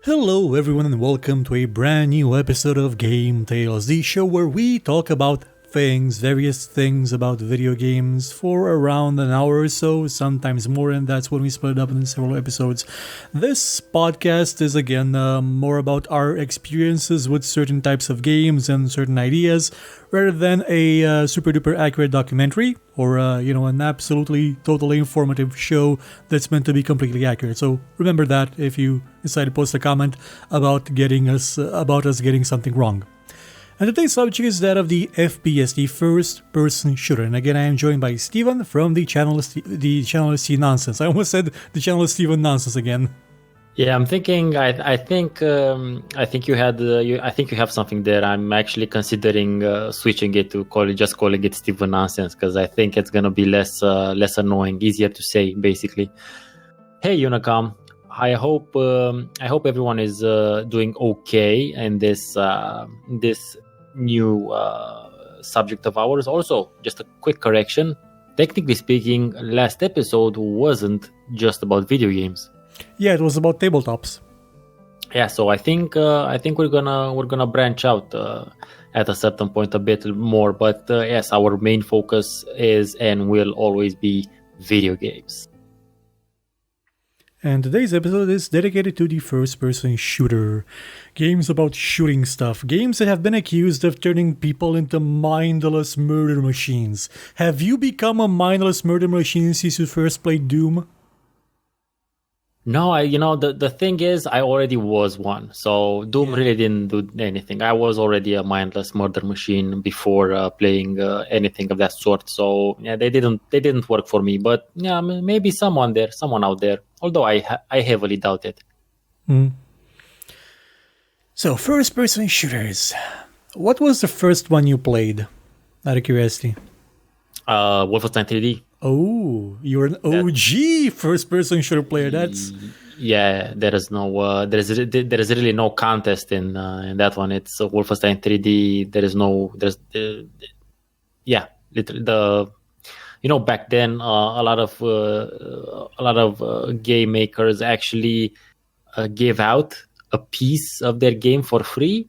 Hello everyone and welcome to a brand new episode of GameTales, the show where we talk about various things about video games for around an hour or so, sometimes more, and that's when we split it up into several episodes. This podcast is again more about our experiences with certain types of games and certain ideas, rather than a super duper accurate documentary or an absolutely totally informative show that's meant to be completely accurate. So remember that if you decide to post a comment about us getting something wrong. And today's subject is that of the FPS, the first-person shooter. And again, I am joined by Steven from the channel C Nonsense. I almost said the channel Steven Nonsense again. Yeah, I'm thinking. I think you had. I think you have something there. I'm actually considering switching it to calling it Steven Nonsense, because I think it's gonna be less annoying, easier to say, basically. Hey, Unicom. I hope everyone is doing okay in this new subject of ours. Also, just a quick correction. Technically speaking, last episode wasn't just about video games. Yeah, it was about tabletops. Yeah, so I think we're gonna branch out at a certain point a bit more. But yes, our main focus is and will always be video games. And today's episode is dedicated to the first-person shooter. Games about shooting stuff. Games that have been accused of turning people into mindless murder machines. Have you become a mindless murder machine since you first played Doom? No, the thing is, I already was one. So Doom really didn't do anything. I was already a mindless murder machine before playing anything of that sort. So yeah, they didn't work for me. But yeah, maybe someone out there. Although I heavily doubt it. So first-person shooters. What was the first one you played? Out of curiosity. Wolfenstein 3D. Oh, you're an OG first-person shooter player. That's there is really no contest in that one. It's Wolfenstein 3D. Back then a lot of game makers actually gave out a piece of their game for free.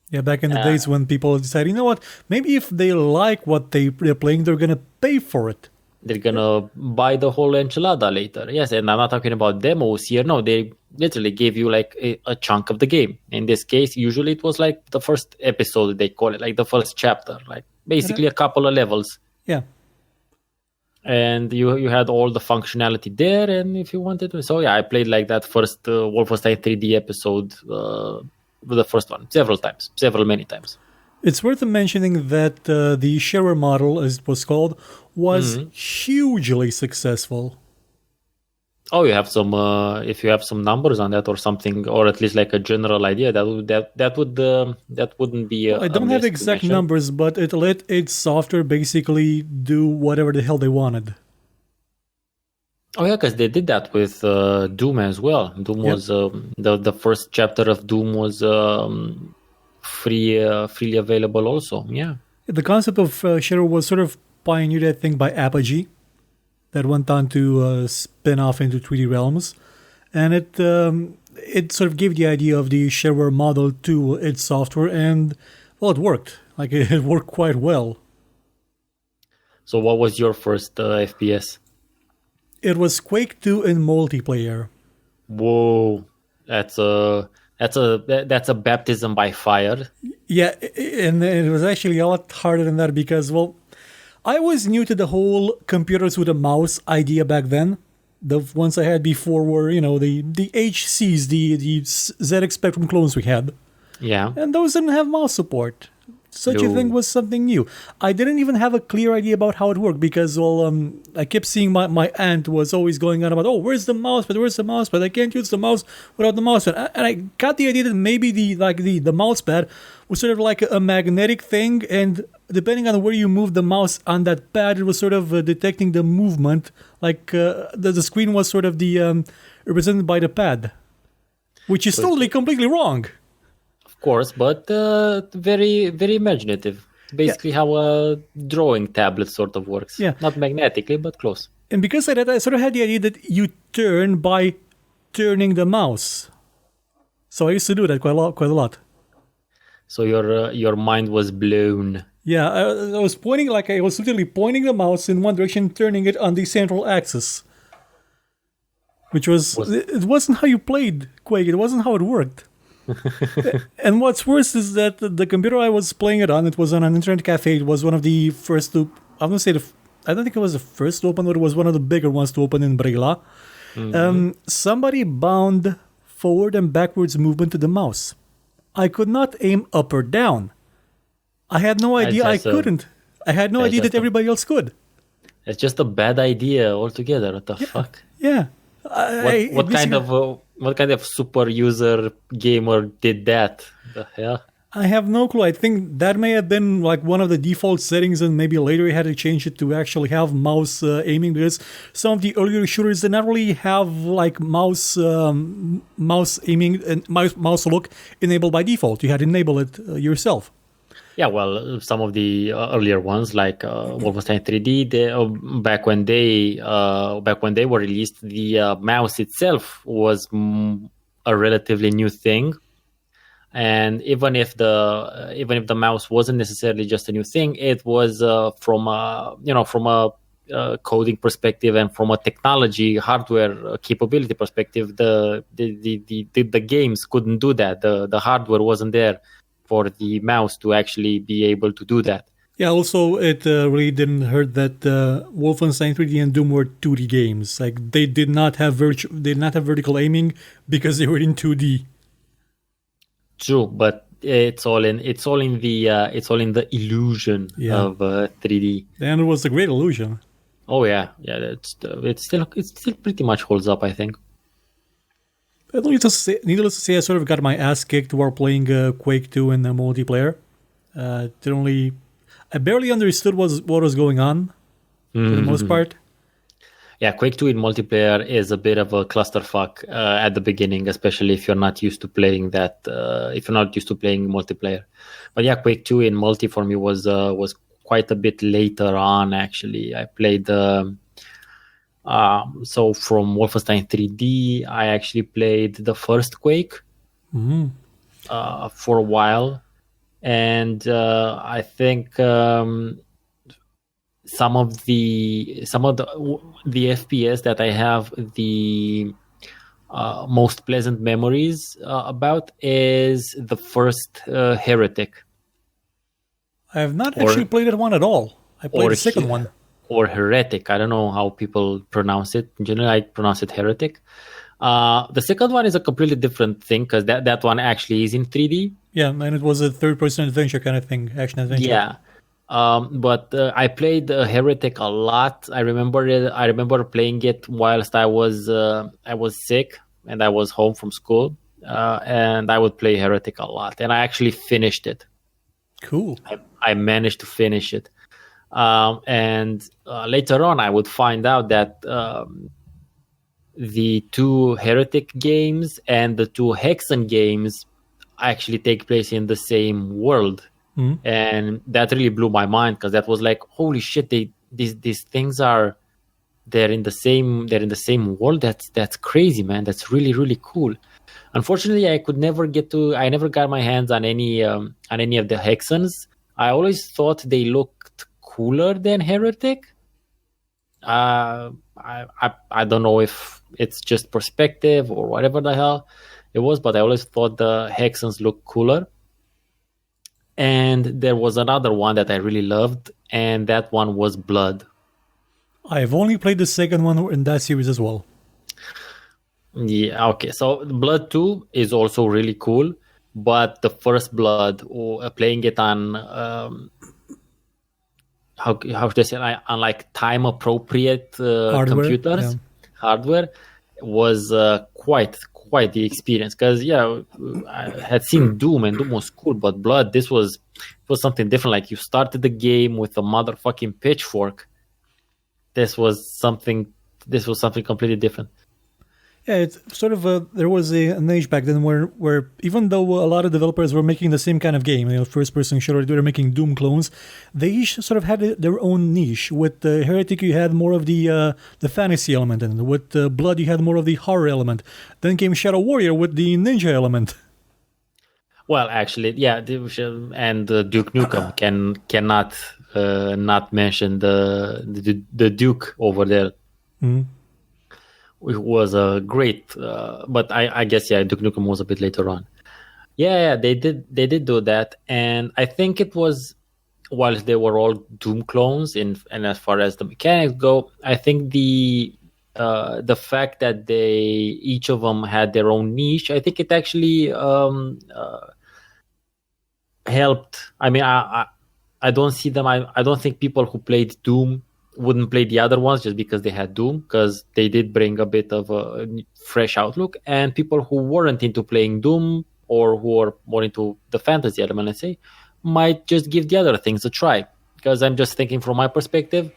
Yeah, back in the days when people decided, you know what, maybe if they like what they're playing, they're gonna pay for it. They're gonna buy the whole enchilada later. Yes, and I'm not talking about demos here. No, they literally gave you like a chunk of the game. In this case, usually it was like the first episode, they call it, like the first chapter, like basically a couple of levels. Yeah. And you had all the functionality there, and if you wanted to. So yeah, I played like that first Wolfenstein 3D episode, the first one, many times. It's worth mentioning that the shareware model, as it was called, was hugely successful. Oh, you have some. If you have some numbers on that or something, or at least like a general idea, that wouldn't be. I don't have exact numbers, but it let its software basically do whatever the hell they wanted. Oh yeah, because they did that with Doom as well. Doom was the first chapter of Doom was freely available also. Yeah. The concept of shareware was sort of pioneered, I think, by Apogee, that went on to spin off into 3D Realms, and it sort of gave the idea of the shareware model to its software, and well, it worked. Like it worked quite well. So, what was your first FPS? It was Quake 2 in multiplayer. Whoa, that's a baptism by fire. Yeah, and it was actually a lot harder than that because, well, I was new to the whole computers with a mouse idea back then. The ones I had before were, the HCs, the ZX Spectrum clones we had. Yeah. And those didn't have mouse support. Such a thing was something new. I didn't even have a clear idea about how it worked because, well, I kept seeing my aunt was always going on about, where's the mouse pad? I can't use the mouse without the mouse pad. And I got the idea that maybe the mouse pad was sort of like a magnetic thing, and depending on where you move the mouse on that pad, it was sort of detecting the movement, like the screen was sort of represented by the pad, which is totally completely wrong. Course, but very, very imaginative. Basically, how a drawing tablet sort of works. Yeah, not magnetically, but close. And because of that, I sort of had the idea that you turn by turning the mouse. So I used to do that quite a lot. So your mind was blown. Yeah, I was pointing, like I was literally pointing the mouse in one direction, turning it on the central axis. Which it wasn't how you played Quake, it wasn't how it worked. And what's worse is that the computer I was playing it on, it was on an internet cafe, it was one of the first to, I don't think it was the first to open, but it was one of the bigger ones to open in Brigla. Somebody bound forward and backwards movement to the mouse. I could not aim up or down. I had no idea I couldn't. I had no idea that everybody else could. It's just a bad idea altogether. What the fuck? Yeah. What kind of super user gamer did that? The hell? I have no clue. I think that may have been like one of the default settings, and maybe later he had to change it to actually have mouse aiming, because some of the earlier shooters did not really have like mouse aiming and mouse look enabled by default. You had to enable it yourself. Yeah, well, some of the earlier ones, like Wolfenstein 3D, back when they were released, the mouse itself was a relatively new thing. And even if the mouse wasn't necessarily just a new thing, it was from a coding perspective and from a technology hardware capability perspective, the games couldn't do that. The hardware wasn't there for the mouse to actually be able to do that. Yeah, also it really didn't hurt that Wolfenstein 3D and Doom were 2D games. Like they did not have vertical aiming because they were in 2D. True, but it's all in the illusion of 3D. And it was a great illusion. Oh yeah. It still pretty much holds up, I think. But needless to say, I sort of got my ass kicked while playing Quake 2 in the multiplayer. I barely understood what was going on for the most part. Yeah, Quake 2 in multiplayer is a bit of a clusterfuck at the beginning, especially if you're not used to playing that. If you're not used to playing multiplayer, but yeah, Quake 2 in multi for me was quite a bit later on. Actually, I played so from Wolfenstein 3D, I actually played the first Quake for a while, and I think. Some of the FPS that I have the most pleasant memories about is the first Heretic. I have not actually played that one at all. I played the second one. Or Heretic. I don't know how people pronounce it. In general, I pronounce it Heretic. The second one is a completely different thing because that one actually is in 3D. Yeah, and it was a third-person adventure kind of thing, action adventure. Yeah. But I played Heretic a lot. I remember playing it whilst I was sick and I was home from school, and I would play Heretic a lot. And I actually finished it. Cool. I managed to finish it, and later on I would find out that the two Heretic games and the two Hexen games actually take place in the same world. And that really blew my mind because that was like, holy shit! These things they're in the same world. That's crazy, man. That's really, really cool. Unfortunately, I never got my hands on any of the Hexens. I always thought they looked cooler than Heretic. I don't know if it's just perspective or whatever the hell it was, but I always thought the Hexens looked cooler. And there was another one that I really loved, and that one was Blood. I've only played the second one in that series as well. Yeah, okay. So Blood 2 is also really cool, but the first Blood, playing it on how should I say, on like time appropriate computers, hardware, was quite the experience. Because I had seen Doom and Doom was cool, but Blood, this was something different. Like you started the game with a motherfucking pitchfork. This was something completely different. Yeah, it's sort of there was an age back then where even though a lot of developers were making the same kind of game, first-person shooter, they were making Doom clones, they each sort of had their own niche. With Heretic, you had more of the fantasy element, and with Blood, you had more of the horror element. Then came Shadow Warrior with the ninja element. Well, actually, yeah, and Duke Nukem cannot not mention the Duke over there. Mhm. It was a great, but I guess yeah, Duke Nukem was a bit later on. Yeah, they did do that, and I think it was whilst they were all Doom clones and as far as the mechanics go, I think the fact that they each of them had their own niche, I think it actually helped. I mean, I don't see them. I don't think people who played Doom wouldn't play the other ones just because they had Doom, because they did bring a bit of a fresh outlook. And people who weren't into playing Doom or who are more into the fantasy element, let's say, might just give the other things a try. Because I'm just thinking from my perspective,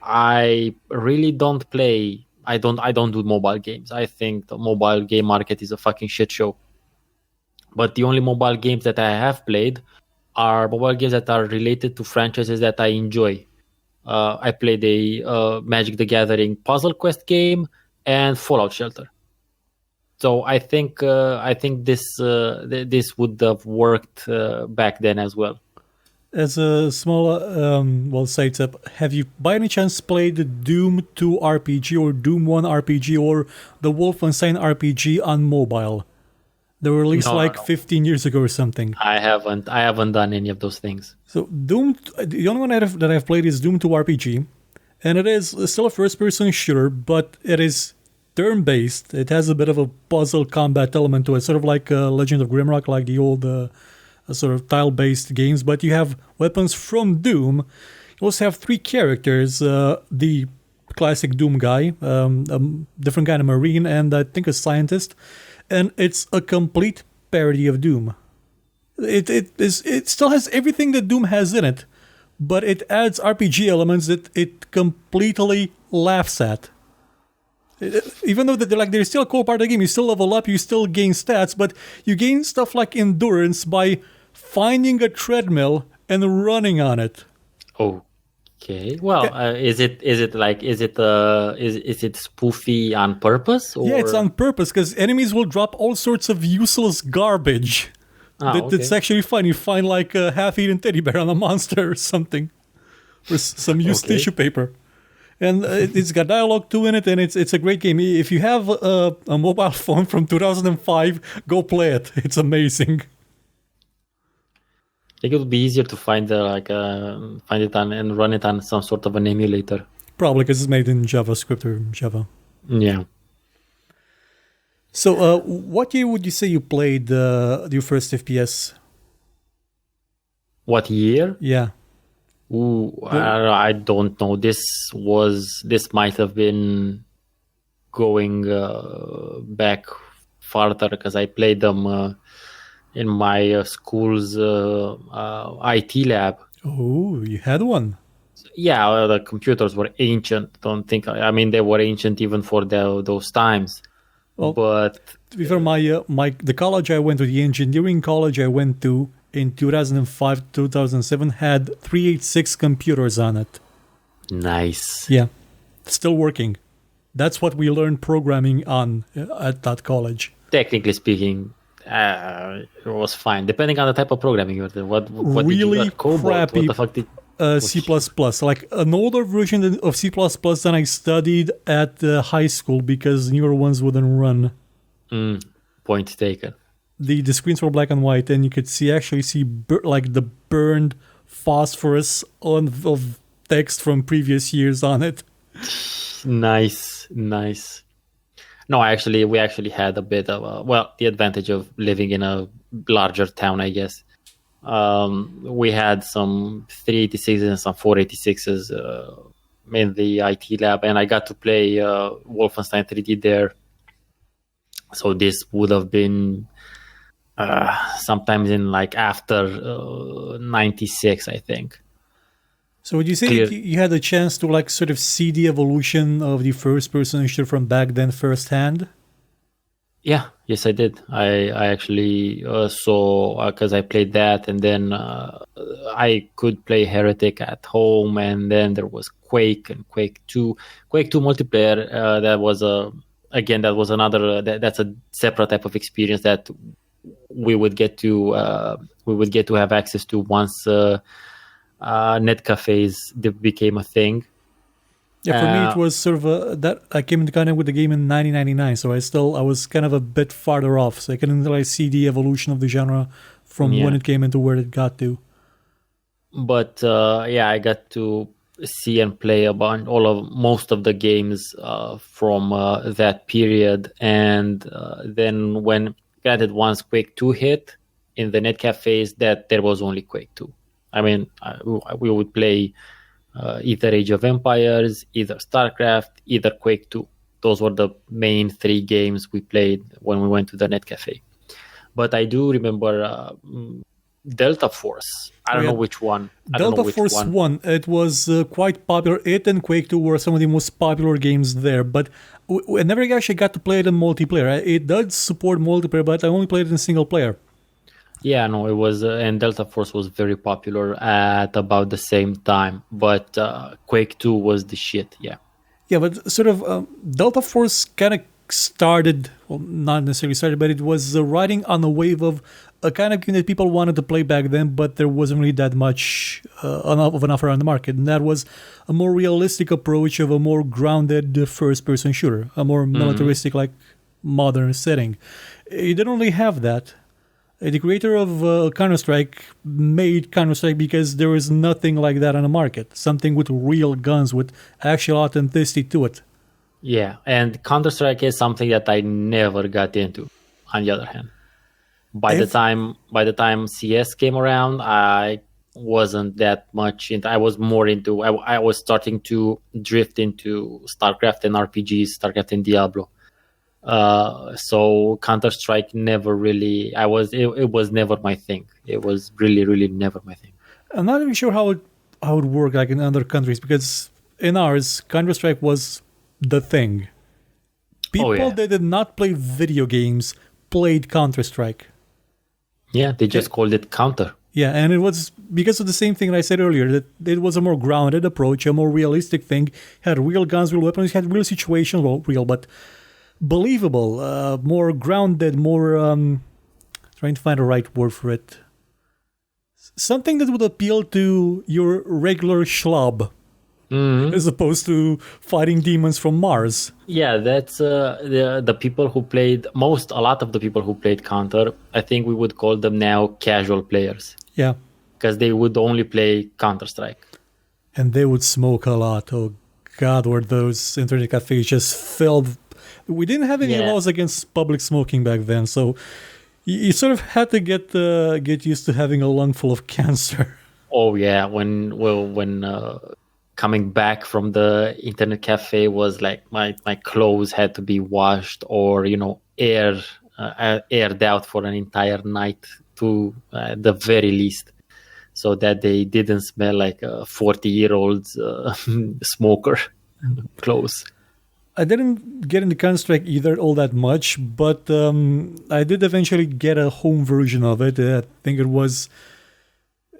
I really don't play. I don't do mobile games. I think the mobile game market is a fucking shit show. But the only mobile games that I have played are mobile games that are related to franchises that I enjoy. I played a Magic the Gathering puzzle quest game and Fallout Shelter. So I think this would have worked back then as well. As a small, well, side step, have you by any chance played the Doom 2 RPG or Doom 1 RPG or the Wolfenstein RPG on mobile? They were released No, no, like no. 15 years ago or something. I haven't done any of those things. So Doom, the only one that I've played is Doom 2 RPG, and it is still a first-person shooter, but it is turn-based. It has a bit of a puzzle combat element to it, sort of like Legend of Grimrock, like the old sort of tile-based games. But you have weapons from Doom. You also have three characters: the classic Doom guy, a different kind of marine, and I think a scientist. And it's a complete parody of Doom. It still has everything that Doom has in it, but it adds RPG elements that it completely laughs at. Even though they're still a core part of the game, you still level up, you still gain stats, but you gain stuff like endurance by finding a treadmill and running on it. Okay. Well, is it spoofy on purpose, or Yeah, it's on purpose because enemies will drop all sorts of useless garbage. That's okay. actually fun. You find like a half-eaten teddy bear on a monster or something, or some used Okay. tissue paper. And it's got dialogue too in it, and it's a great game. If you have a mobile phone from 2005, go play it. It's amazing. I think it would be easier to find find it on and run it on some sort of an emulator. Probably because it's made in JavaScript or Java. Yeah. So, what year would you say you played your first FPS? What year? Yeah. Ooh, I don't know. This might have been going back farther because I played them in my school's IT lab. Oh, you had one. Yeah, the computers were ancient. Don't think. I mean, they were ancient even for those times. Well, But to be fair, the college I went to, the engineering college I went to in 2005 2007 had 386 computers on it. nice. Yeah, still working. That's what we learned programming on at that college. Technically speaking, it was fine. Depending on the type of programming you were doing. What did you Really got? Cobalt? crappy What the fuck did? C++, like an older version of C++ than I studied at high school because newer ones wouldn't run. Point taken. The screens were black and white, and you could actually see like the burned phosphorus of text from previous years on it. Nice. No, we actually had a bit of the advantage of living in a larger town, I guess. We had some 386s and some 486s in the IT lab, and I got to play Wolfenstein 3D there. So this would have been sometimes in like after 96, I think. So would you say Clear. that you had a chance to like sort of see the evolution of the first person shooter from back then firsthand? Yeah, yes, I did. I actually saw because I played that, and then I could play Heretic at home, and then there was Quake and Quake 2 multiplayer. That was another. That's a separate type of experience that we would get to have access to once net cafes became a thing. Yeah, for me it was sort of that I came into contact with the game in 1999, so I was kind of a bit farther off, so I couldn't really see the evolution of the genre from when it came into where it got to. But I got to see and play about most of the games from that period, and then when granted once Quake 2 hit in the net cafes, that there was only Quake 2. I mean, we would play either Age of Empires, either StarCraft, either Quake 2. Those were the main 3 games we played when we went to the net cafe. But I do remember Delta Force. I don't know which one. Delta Force 1, it was quite popular. It and Quake 2 were some of the most popular games there, but I never actually got to play it in multiplayer. It does support multiplayer, but I only played it in single player. Yeah, no, it was, and Delta Force was very popular at about the same time, but Quake 2 was the shit, yeah. Yeah, but sort of Delta Force kind of started, well, not necessarily started, but it was riding on the wave of a kind of game that people wanted to play back then, but there wasn't really that much of an offer on the market, and that was a more realistic approach of a more grounded first-person shooter, a more militaristic, like, modern setting. It didn't really have that. The creator of Counter-Strike made Counter-Strike because there was nothing like that on the market. Something with real guns, with actual authenticity to it. Yeah, and Counter-Strike is something that I never got into, on the other hand. By the time CS came around, I wasn't that much into. I was more into. I was starting to drift into StarCraft and RPGs, StarCraft and Diablo. So Counter-Strike never really. It was never my thing. It was really, really never my thing. I'm not even sure how it would work like in other countries, because in ours, Counter-Strike was the thing. People that did not play video games played Counter-Strike. Yeah, they just called it Counter. Yeah, and it was because of the same thing that I said earlier, that it was a more grounded approach, a more realistic thing, had real guns, real weapons, had real situations, well, real, but believable, more grounded, more, trying to find the right word for it. Something that would appeal to your regular schlub. As opposed to fighting demons from Mars. Yeah, that's the people who played a lot of the people who played Counter. I think we would call them now casual players. Yeah, because they would only play Counter-Strike, and they would smoke a lot. Oh God, were those internet cafes just filled? We didn't have any laws against public smoking back then, so you sort of had to get used to having a lung full of cancer. Oh yeah, when coming back from the internet cafe was like my clothes had to be washed or aired out for an entire night to the very least, so that they didn't smell like a 40-year-old smoker clothes. I didn't get into Counter-Strike either all that much, but I did eventually get a home version of it. I think it was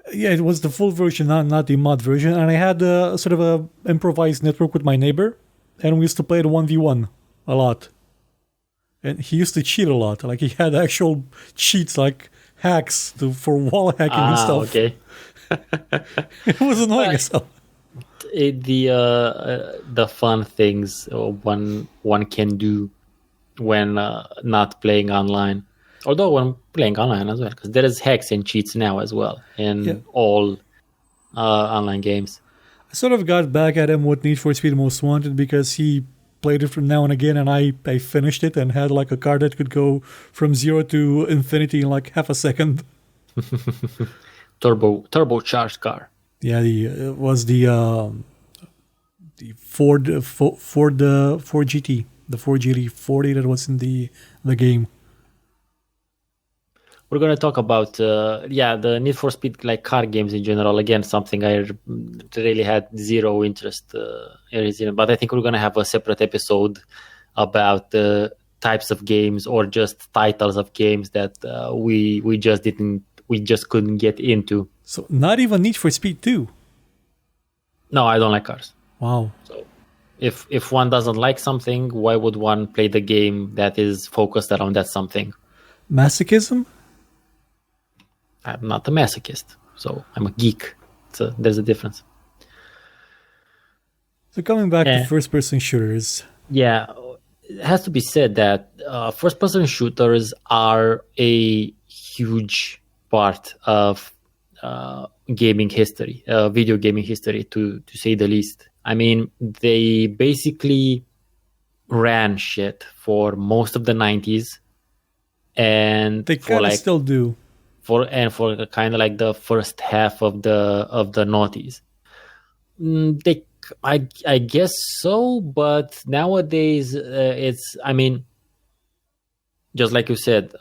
the full version, not the mod version. And I had sort of a improvised network with my neighbor, and we used to play it 1v1 a lot. And he used to cheat a lot. Like, he had actual cheats, like hacks for wall hacking and stuff. Okay. It was annoying as hell. The fun things one can do when not playing online. Although when playing online as well, because there is hacks and cheats now as well in all online games. I sort of got back at him with Need for Speed Most Wanted because he played it from now and again, and I finished it and had like a car that could go from 0 to infinity in like half a second. Turbocharged car. Yeah, it was the Ford GT, the Ford GT40 that was in the game. We're going to talk about the Need for Speed, like car games in general. Again, something I really had zero interest in. But I think we're going to have a separate episode about the types of games or just titles of games that we just couldn't get into. So not even Need for Speed 2? No, I don't like cars. Wow. So if one doesn't like something, why would one play the game that is focused around that something? Masochism? I'm not a masochist, so I'm a geek. So there's a difference. So coming back to And first-person shooters, yeah, it has to be said that first-person shooters are a huge part of gaming history, video gaming history, to say the least. I mean, they basically ran shit for most of the 90s, and they kind of still do. for kind of like the first half of the noughties. They, I guess so, but nowadays it's, I mean, just like you said,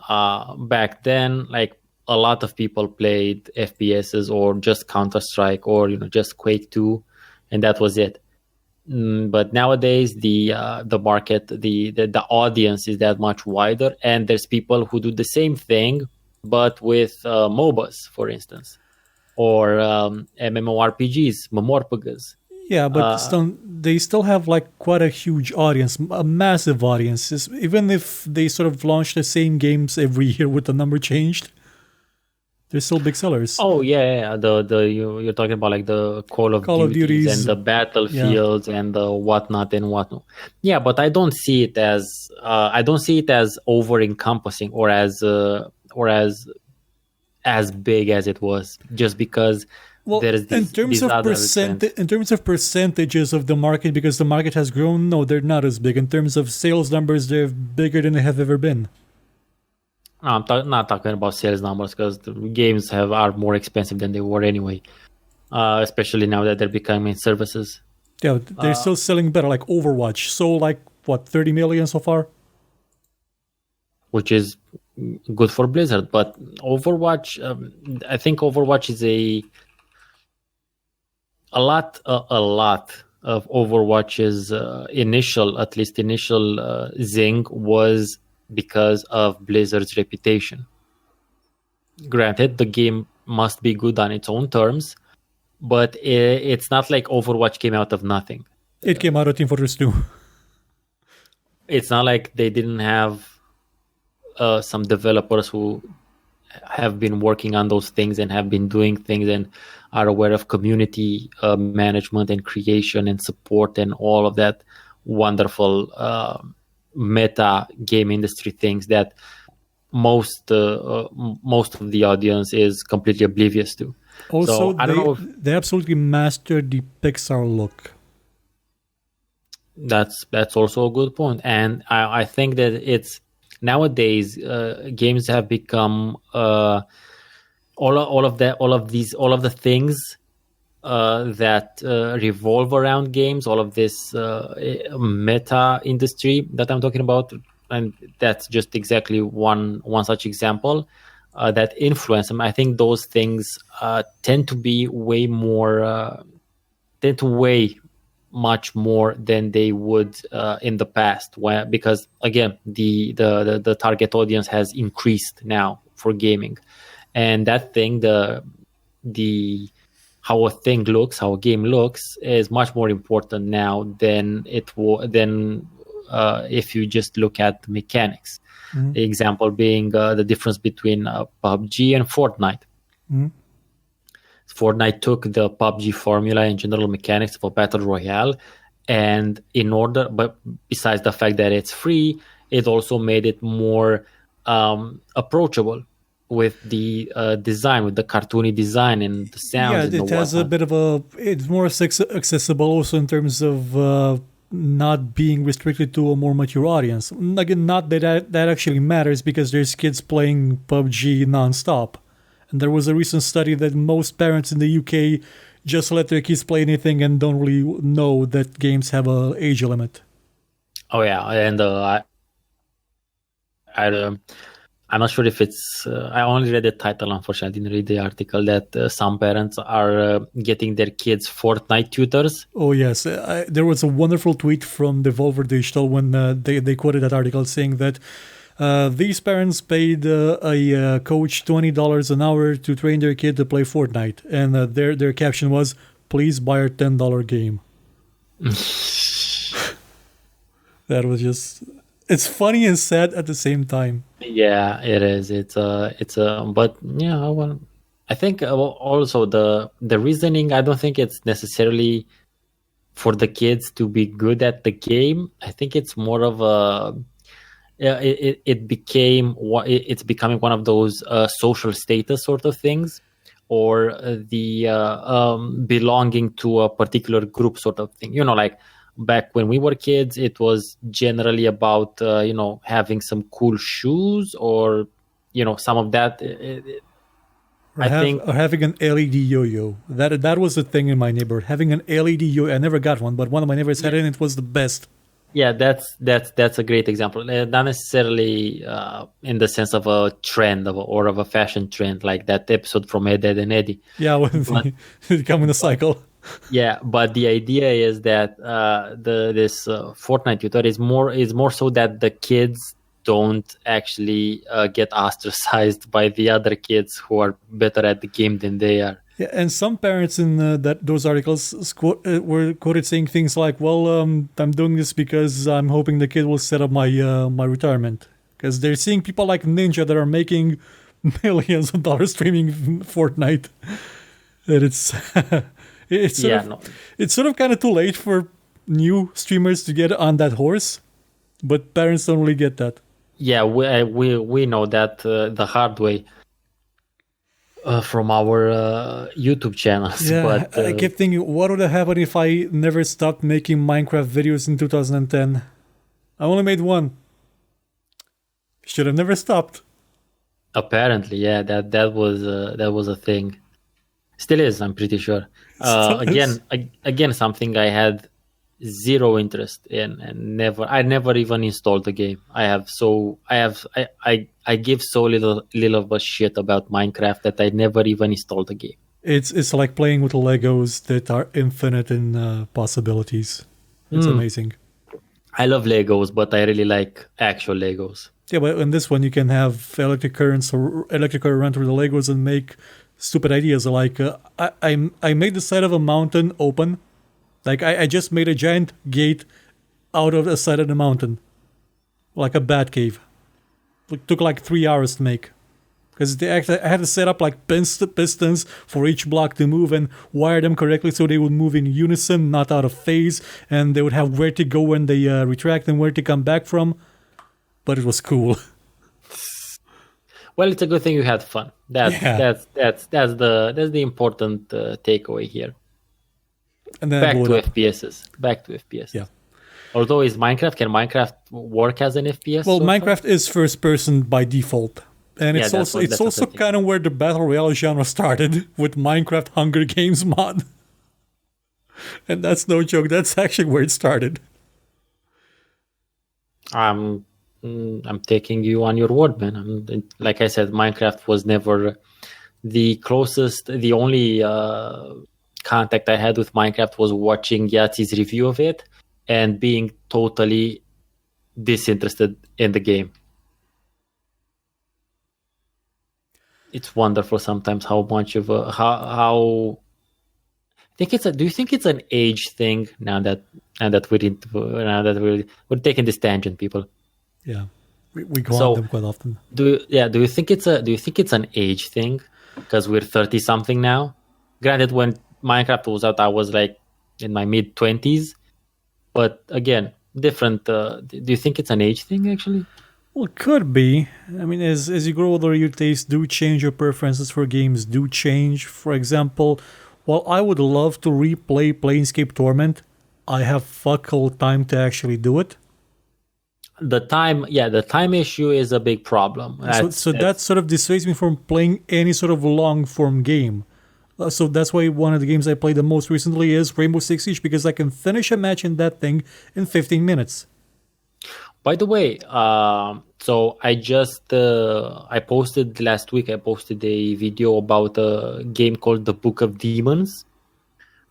back then, like a lot of people played FPSs or just Counter Strike or just Quake 2, and that was it. But nowadays the market, the audience is that much wider, and there's people who do the same thing but with MOBAs, for instance, or MMORPGs, MMORPGs. Yeah, but they still have like quite a huge audience, a massive audience. Even if they sort of launch the same games every year with the number changed, they're still big sellers. Oh yeah. You're talking about like the Call of Duties and the Battlefields and the whatnot and whatnot. Yeah, but I don't see it as over encompassing or as big as it was, just because there's these, in terms of percentages of the market, because the market has grown, no, they're not as big. In terms of sales numbers, they're bigger than they have ever been. No, I'm not talking about sales numbers, because the games are more expensive than they were anyway, especially now that they're becoming services. Yeah, they're still selling better. Like Overwatch sold like what, 30 million so far, which is good for Blizzard. But Overwatch, I think Overwatch is a lot of Overwatch's initial zing was because of Blizzard's reputation. Granted, the game must be good on its own terms, but it's not like Overwatch came out of nothing. It came out of Team Fortress 2. It's not like they didn't have some developers who have been working on those things and have been doing things and are aware of community management and creation and support and all of that wonderful meta game industry things that most of the audience is completely oblivious to. Also, so I don't know if they absolutely mastered the Pixar look. That's also a good point, and I think that it's nowadays games have become all of the things that revolve around games, all of this meta industry that I'm talking about, and that's just exactly one such example that influence them. I think those things tend to weigh much more than they would in the past, because again the target audience has increased now for gaming, and that thing, the how a thing looks, how a game looks, is much more important now than if you just look at the mechanics. Mm-hmm. The example being the difference between PUBG and Fortnite. Mm-hmm. Fortnite took the PUBG formula and general mechanics of a battle royale, and but besides the fact that it's free, it also made it more approachable with the design, with the cartoony design and the sounds. Yeah, it has a bit of it's more accessible also in terms of not being restricted to a more mature audience. Again, not that actually matters, because there's kids playing PUBG nonstop. And there was a recent study that most parents in the UK just let their kids play anything and don't really know that games have an age limit. Oh yeah, and I'm not sure if it's... I only read the title, unfortunately. I didn't read the article, that some parents are getting their kids Fortnite tutors. Oh yes, there was a wonderful tweet from Devolver Digital when they quoted that article saying that these parents paid a coach $20 an hour to train their kid to play Fortnite, and their caption was, "Please buy our $10 game." That was just... It's funny and sad at the same time. Yeah, it is. But yeah, I think also the reasoning. I don't think it's necessarily for the kids to be good at the game. I think it's more of a it's becoming one of those social status sort of things, or the belonging to a particular group sort of thing. Like back when we were kids, it was generally about having some cool shoes, or some of that. Or having an LED yo-yo. That was the thing in my neighborhood. Having an LED yo-yo. I never got one, but one of my neighbors had it, and it was the best. Yeah, that's a great example. Not necessarily in the sense of a trend or of a fashion trend, like that episode from Ed, Edd and Eddy. Yeah, they come in a cycle. Yeah, but the idea is that this Fortnite tutor is more so that the kids don't actually get ostracized by the other kids who are better at the game than they are. Yeah, and some parents in those articles were quoted saying things like, "Well, I'm doing this because I'm hoping the kid will set up my my retirement," because they're seeing people like Ninja that are making millions of dollars streaming Fortnite. That it's it's sort of kind of too late for new streamers to get on that horse, but parents don't really get that. Yeah, we know that the hard way. From our YouTube channels. Yeah, but I kept thinking, what would have happened if I never stopped making Minecraft videos in 2010? I only made one. Should have never stopped. Apparently, yeah, that was a thing. Still is, I'm pretty sure. Again, something I had zero interest in, and I never even installed the game. I give so little of a shit about Minecraft that I never even installed the game. It's like playing with Legos that are infinite in possibilities. It's amazing. I love Legos, but I really like actual Legos. Yeah, but in this one you can have electric currents or electric current run through the Legos and make stupid ideas. Like I made the side of a mountain open. Like I just made a giant gate out of the side of the mountain, like a bat cave. It took like 3 hours to make, because I had to set up like pistons for each block to move and wire them correctly so they would move in unison, not out of phase, and they would have where to go when they retract and where to come back from. But it was cool. Well, it's a good thing you had fun. That's the important takeaway here. And then back to FPS. Yeah. Although can Minecraft work as an FPS? Well, Minecraft is first person by default. And it's also kind of where the Battle Royale genre started, with Minecraft Hunger Games mod. And that's no joke, that's actually where it started. I'm taking you on your word, man. Like I said, Minecraft was never the closest. The only contact I had with Minecraft was watching Yatsi's review of it and being totally disinterested in the game. It's wonderful sometimes how much of a how I think it's do you think it's an age thing now that we're taking this tangent, people? Yeah, we go on them quite often. Do you think it's an age thing because we're 30 something now? Granted, when Minecraft was out, I was like in my mid-20s, but again, different. Do you think it's an age thing actually? Well, it could be. I mean, as you grow older, your tastes do change, your preferences for games do change. For example, while I would love to replay Planescape Torment, I have fuck all time to actually do it. The time issue is a big problem. So that sort of dissuades me from playing any sort of long form game. So that's why one of the games I played the most recently is Rainbow Six Siege, because I can finish a match in that thing in 15 minutes. By the way, so I posted last week, I posted a video about a game called The Book of Demons,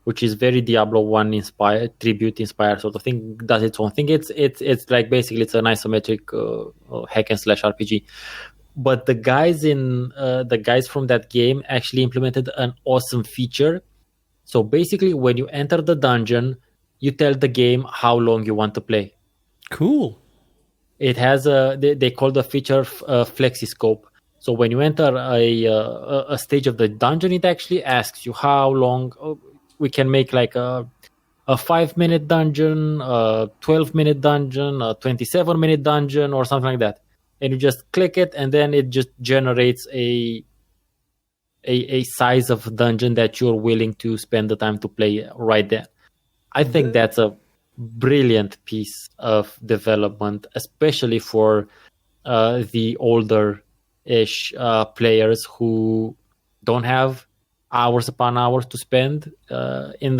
which is very Diablo 1 inspired, tribute inspired sort of thing, does its own thing. It's like basically it's an isometric hack and slash RPG. But the guys from that game actually implemented an awesome feature. So basically, when you enter the dungeon, you tell the game how long you want to play. Cool. It has they call the feature flexiscope. So when you enter a stage of the dungeon, it actually asks you how long. We can make like a 5-minute dungeon, a 12-minute dungeon, a 27-minute dungeon, or something like that. And you just click it, and then it just generates a size of dungeon that you're willing to spend the time to play right there. I think that's a brilliant piece of development, especially for the older-ish players who don't have hours upon hours to spend in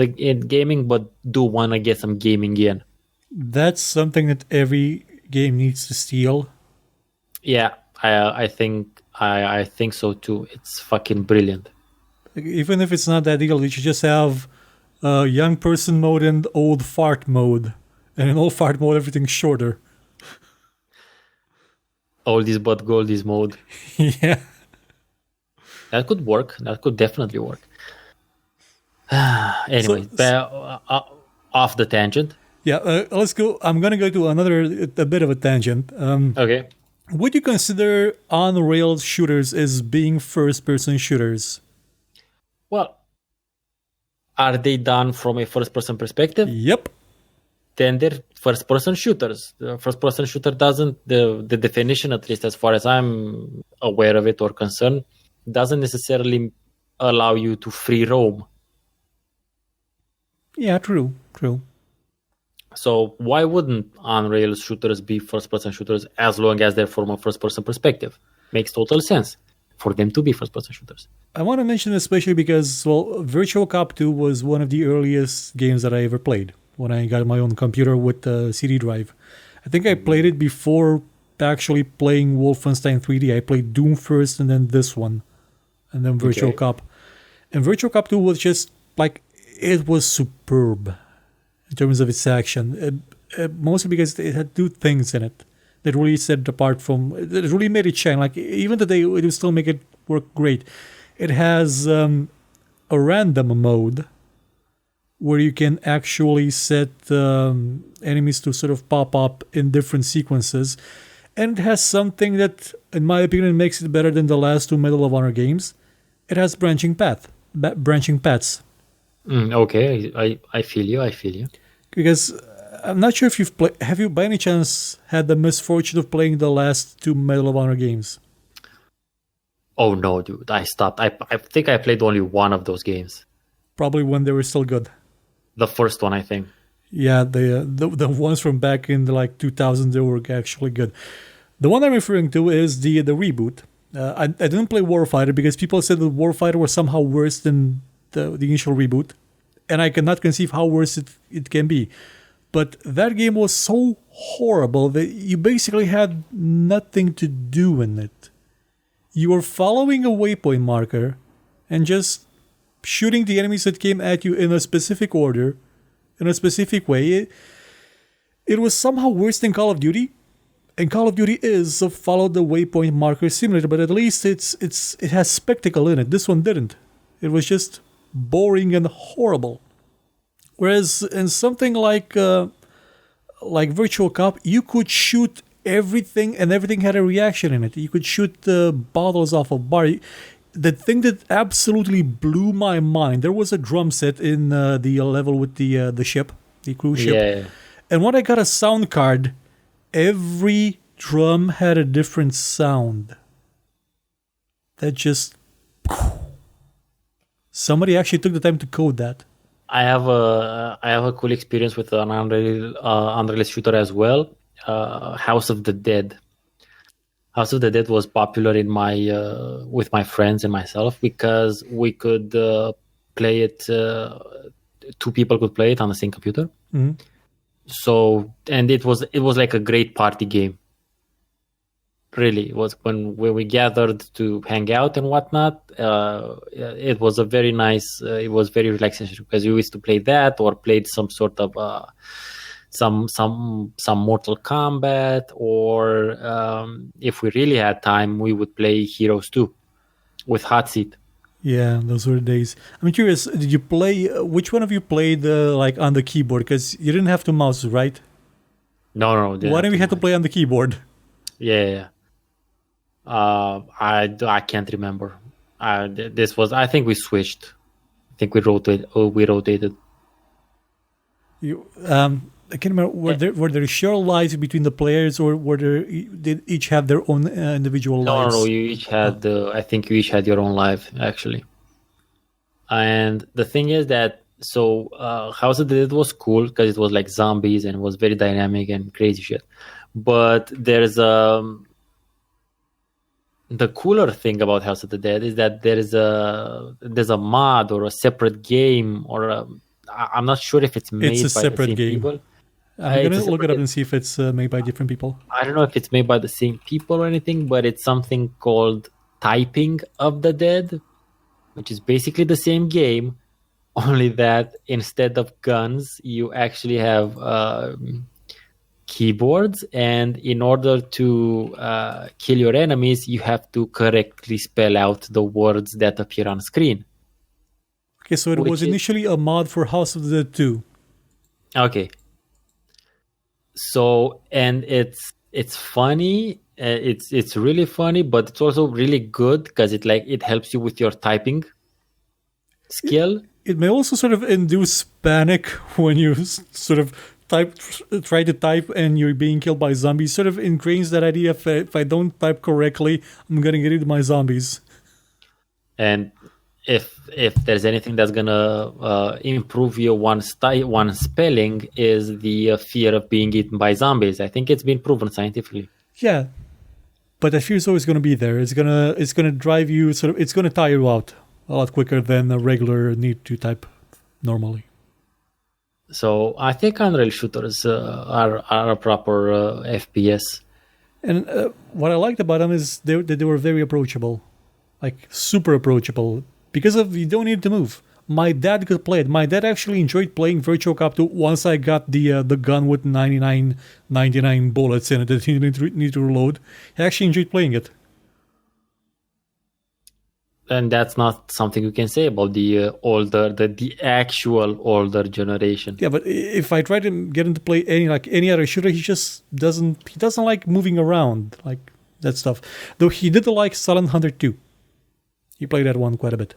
gaming, but do want to get some gaming in. That's something that every game needs to steal. Yeah, I think so too. It's fucking brilliant. Even if it's not that deal, you should just have young person mode and old fart mode. And in old fart mode, everything's shorter. Oldies but goldies mode. Yeah. That could work. That could definitely work. Anyway, off the tangent. Yeah, let's go. I'm going to go to a bit of a tangent. Okay. Would you consider on-rails shooters as being first-person shooters? Well, are they done from a first-person perspective? Yep. Then they're first-person shooters. The first-person shooter doesn't, the definition, at least as far as I'm aware of it or concerned, doesn't necessarily allow you to free roam. Yeah, true. So why wouldn't on-rails shooters be first-person shooters as long as they're from a first-person perspective? Makes total sense for them to be first-person shooters. I want to mention this especially because, well, Virtual Cop 2 was one of the earliest games that I ever played when I got my own computer with a CD drive. I think I played it before actually playing Wolfenstein 3D. I played Doom first and then this one, and then Virtual Cop. And Virtual Cop 2 was just like, it was superb in terms of its action, mostly because it had two things in it that really set it apart from, that really made it shine. Like, even today, it would still make it work great. It has a random mode where you can actually set enemies to sort of pop up in different sequences. And it has something that, in my opinion, makes it better than the last two Medal of Honor games. It has branching paths. Okay, I feel you. Because I'm not sure if you've played. Have you, by any chance, had the misfortune of playing the last two Medal of Honor games? Oh no, dude! I stopped. I think I played only one of those games. Probably when they were still good. The first one, I think. Yeah, the ones from back in the 2000s, they were actually good. The one I'm referring to is the reboot. I didn't play Warfighter because people said that Warfighter was somehow worse than the initial reboot, and I cannot conceive how worse it can be. But that game was so horrible that you basically had nothing to do in it. You were following a waypoint marker and just shooting the enemies that came at you in a specific order, in a specific way. It was somehow worse than Call of Duty. And Call of Duty is a follow the waypoint marker simulator, but at least it has spectacle in it. This one didn't. It was just boring and horrible. Whereas in something like Virtual Cop, you could shoot everything and everything had a reaction in it. You could shoot the bottles off a bar. The thing that absolutely blew my mind, there was a drum set in the level with the ship, the cruise ship. Yeah. And when I got a sound card, every drum had a different sound. That just... Somebody actually took the time to code that. I have a cool experience with an Unreal shooter as well. House of the Dead. House of the Dead was popular in my with my friends and myself because we could play it. Two people could play it on the same computer. Mm-hmm. So, and it was like a great party game. Really, it was when we gathered to hang out and whatnot. It was a very nice. It was very relaxing because we used to play that or played some sort of some Mortal Kombat, or if we really had time, we would play Heroes 2 with Hot Seat. Yeah, those were the days. I'm curious, did you play, which one of you played on the keyboard? Because you didn't have to mouse, right? No. Why didn't we have to play on the keyboard? Yeah. I can't remember. This was, I think we switched. I think we rotated. I can't remember. Were there shared lives between the players, or did each have their own individual lives? No. You each had. I think you each had your own life actually. And the thing is that House of the Dead was cool because it was like zombies and it was very dynamic and crazy shit. But there's the cooler thing about House of the Dead is that there's a mod or a separate game I'm not sure if it's made by the same people. I'm gonna look it up and see if it's made by different people. I don't know if it's made by the same people or anything, but it's something called Typing of the Dead, which is basically the same game, only that instead of guns, you actually have keyboards, and in order to kill your enemies, you have to correctly spell out the words that appear on screen. Okay, so it was initially a mod for House of the Dead 2. Okay. So, and it's funny. It's really funny, but it's also really good because it helps you with your typing skill. It may also sort of induce panic when you sort of try to type and you're being killed by zombies. Sort of ingrains that idea: if I don't type correctly, I'm gonna get rid of my zombies. And if there's anything that's gonna improve your one spelling is the fear of being eaten by zombies. I think it's been proven scientifically. Yeah, but that fear is always gonna be there. It's gonna drive you it's gonna tire you out a lot quicker than a regular need to type normally. So I think Unreal shooters are a proper FPS. And what I liked about them is that they were very approachable, like super approachable. Because you don't need to move. My dad could play it. My dad actually enjoyed playing Virtual Cop 2 once I got the gun with 99 bullets in it that he didn't need to reload. He actually enjoyed playing it. And that's not something you can say about the actual older generation. Yeah, but if I try to get him to play any other shooter, he just doesn't like moving around, like that stuff. Though he did like Silent Hunter 2. He played that one quite a bit.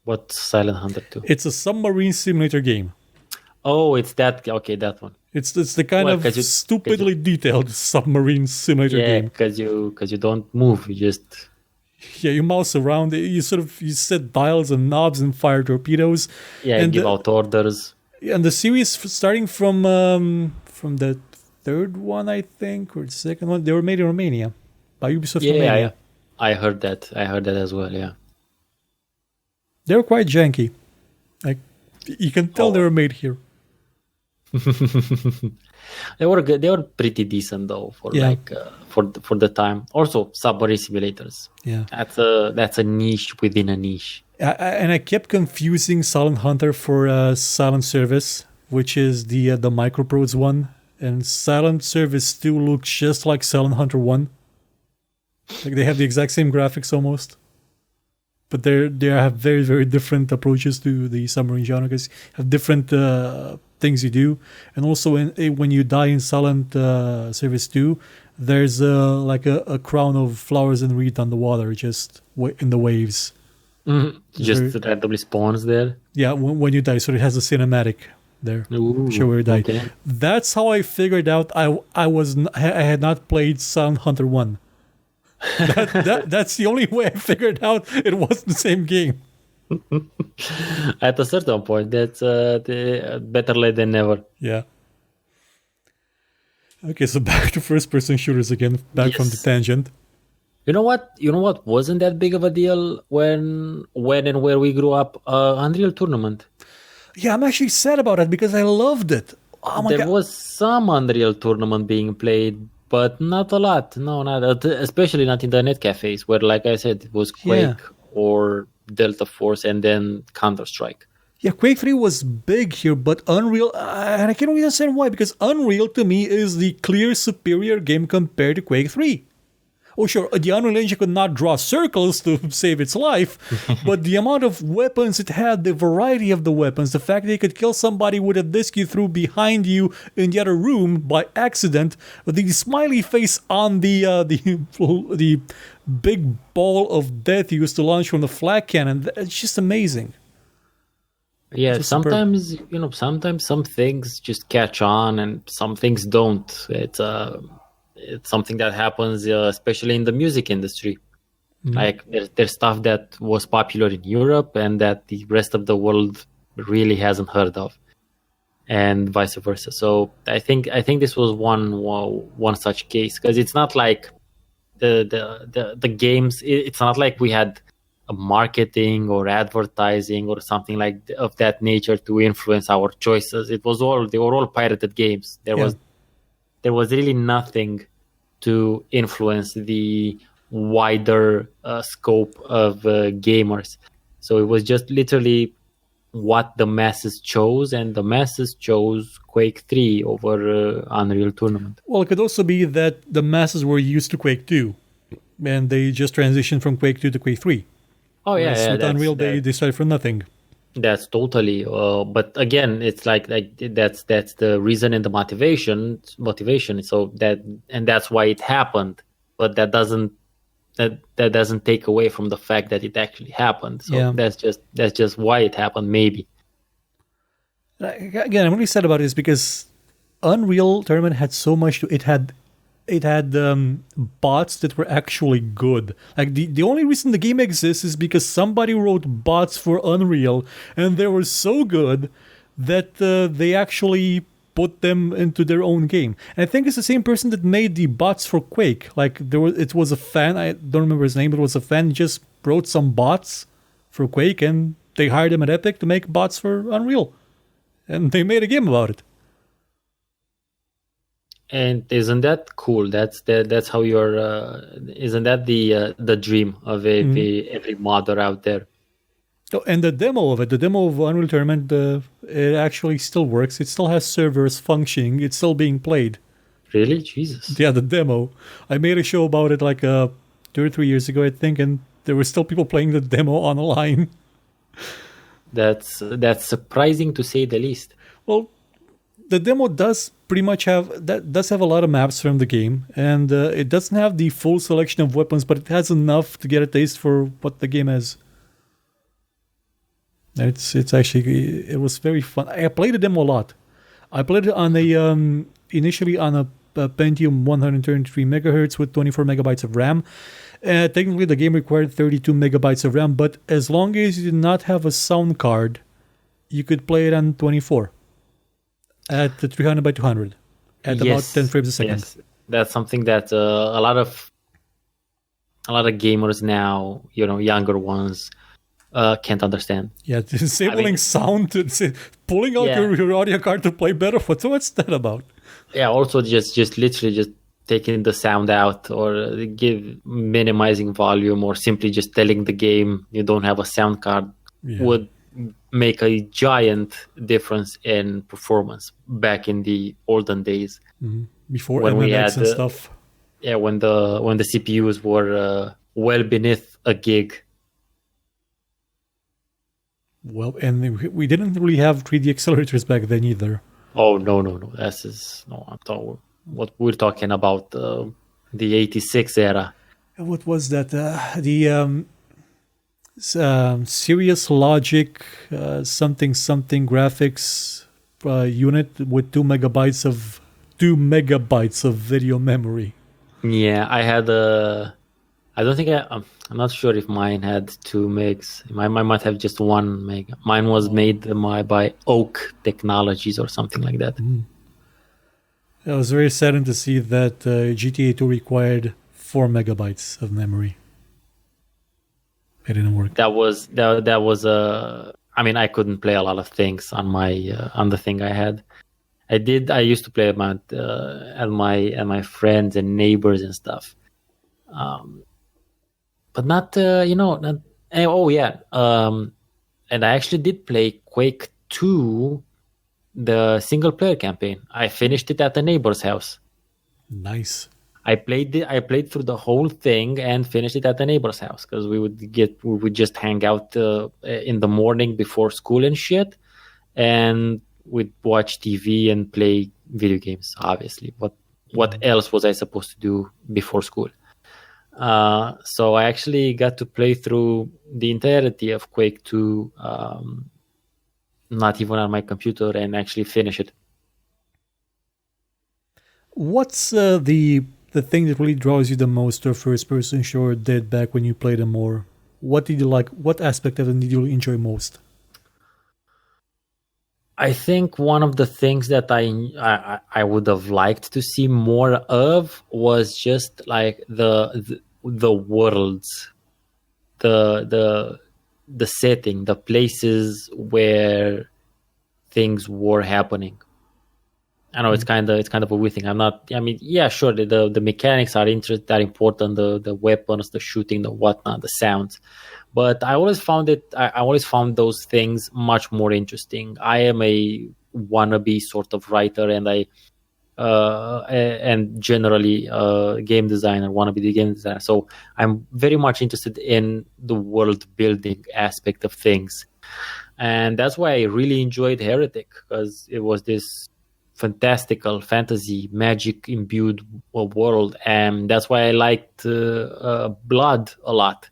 What's Silent Hunter 2? It's a submarine simulator game. Oh, it's that. Okay, that one. It's the kind of stupidly detailed submarine simulator game. Yeah, because you don't move. You just... Yeah, you mouse around. You set dials and knobs and fire torpedoes. Yeah, and give out orders. And the series, starting from the third one, I think, or the second one, they were made in Romania by Ubisoft Romania. Yeah. I heard that as well, yeah. They were quite janky. Like, you can tell they were made here. They were good. They were pretty decent though for the time. Also, submarine simulators. Yeah, that's a niche within a niche. And I kept confusing Silent Hunter for Silent Service, which is the Microprose one, and Silent Service 2 looks just like Silent Hunter 1. Like they have the exact same graphics almost, but they have very, very different approaches to the submarine genre because have different things you do. And also when you die in Silent Service 2, there's like a crown of flowers and reed on the water, just in the waves. Mm-hmm. Just randomly spawns there. Yeah, when you die, so it has a cinematic there. Ooh, show where you died. Okay. That's how I figured out I had not played Silent Hunter 1. That's the only way I figured out it wasn't the same game. At a certain point, that's better late than never. Yeah. Okay, so back to first-person shooters again. Back from the tangent. You know what wasn't that big of a deal when and where we grew up? Unreal Tournament. Yeah, I'm actually sad about that because I loved it. Oh my God. There was some Unreal Tournament being played, but not a lot. No, not especially not in the net cafes where, like I said, it was Quake or Delta Force and then Counter-Strike. Yeah, Quake 3 was big here, but Unreal, and I can't really understand why, because Unreal to me is the clear superior game compared to Quake 3. Oh, sure, the Unreal Engine could not draw circles to save its life, but the amount of weapons it had, the variety of the weapons, the fact that you could kill somebody with a disc you threw behind you in the other room by accident, the smiley face on the big ball of death you used to launch from the flak cannon, it's just amazing. Yeah, sometimes sometimes some things just catch on and some things don't. It's something that happens, especially in the music industry. Like there's stuff that was popular in Europe and that the rest of the world really hasn't heard of, and vice versa. So I think this was one such case, because it's not like the games. It's not like we had a marketing or advertising or something like of that nature to influence our choices. They were all pirated games. There was really nothing to influence the wider scope of gamers. So it was just literally what the masses chose, and the masses chose Quake 3 over Unreal Tournament. Well, it could also be that the masses were used to Quake 2, and they just transitioned from Quake 2 to Quake 3. Oh yeah, with Unreal, they started from nothing. That's totally. But again, it's like that's the reason and the motivation. So that's why it happened. But that doesn't take away from the fact that it actually happened. So that's just why it happened. Maybe. Again, I'm really sad about this because Unreal Tournament had so much to it. It had bots that were actually good. Like the only reason the game exists is because somebody wrote bots for Unreal, and they were so good that they actually put them into their own game. And I think it's the same person that made the bots for Quake. Like it was a fan. I don't remember his name, but it was a fan. He just wrote some bots for Quake, and they hired him at Epic to make bots for Unreal, and they made a game about it. And isn't that cool? That's how you're. Isn't that the dream of every modder out there? Oh, and the demo of Unreal Tournament, it actually still works. It still has servers functioning. It's still being played. Really, Jesus? Yeah, the demo. I made a show about it like 2 or 3 years ago, I think, and there were still people playing the demo online. That's surprising to say the least. Well, the demo does pretty much have a lot of maps from the game, and it doesn't have the full selection of weapons, but it has enough to get a taste for what the game has. It's actually, it was very fun. I played the demo a lot. I played it on initially on a Pentium 133 megahertz with 24 megabytes of RAM. Technically, the game required 32 megabytes of RAM, but as long as you did not have a sound card, you could play it on 24 at the 300 by 200 at about 10 frames a second. Yes. That's something that a lot of gamers now, younger ones, can't understand. Yeah, disabling sound, pulling out your audio card to play better. What's that about? Yeah, also just literally just taking the sound out, or minimizing volume, or simply just telling the game you don't have a sound card would make a giant difference in performance back in the olden days. Mm-hmm. Before when we had and stuff. Yeah, when the CPUs were well beneath a gig. Well, and we didn't really have 3D accelerators back then either. Oh no! What we're talking about, the 86 era. What was that? The Serious Logic something graphics unit with 2 megabytes of video memory. Yeah, I had I don't think I'm not sure if mine had 2 megs. Mine might have just 1 meg. Mine was made by Oak Technologies or something like that. It was very saddened to see that GTA 2 required 4 megabytes of memory. It didn't work. That was I mean, I couldn't play a lot of things on my on the thing I had. I used to play at my friends and neighbors and stuff. But not not. Oh yeah. And I actually did play Quake 2, the single player campaign. I finished it at the neighbor's house. Nice. I played through the whole thing and finished it at the neighbor's house because we would just hang out in the morning before school and shit, and we'd watch TV and play video games. Obviously, what else was I supposed to do before school? So I actually got to play through the entirety of Quake 2, not even on my computer, and actually finish it. What's the thing that really draws you the most to a first-person shooter did back when you played them more? What did you like? What aspect of it did you enjoy most? I think one of the things that I would have liked to see more of was just like the worlds, the setting, the places where things were happening. I know it's kind of a weird thing. I mean, yeah, sure, the mechanics are important, the weapons, the shooting, the whatnot, the sounds. But I always found those things much more interesting. I am a wannabe sort of writer, and generally game designer, wannabe the game designer. So I'm very much interested in the world building aspect of things, and that's why I really enjoyed Heretic, because it was this fantastical fantasy magic imbued world, and that's why I liked Blood a lot,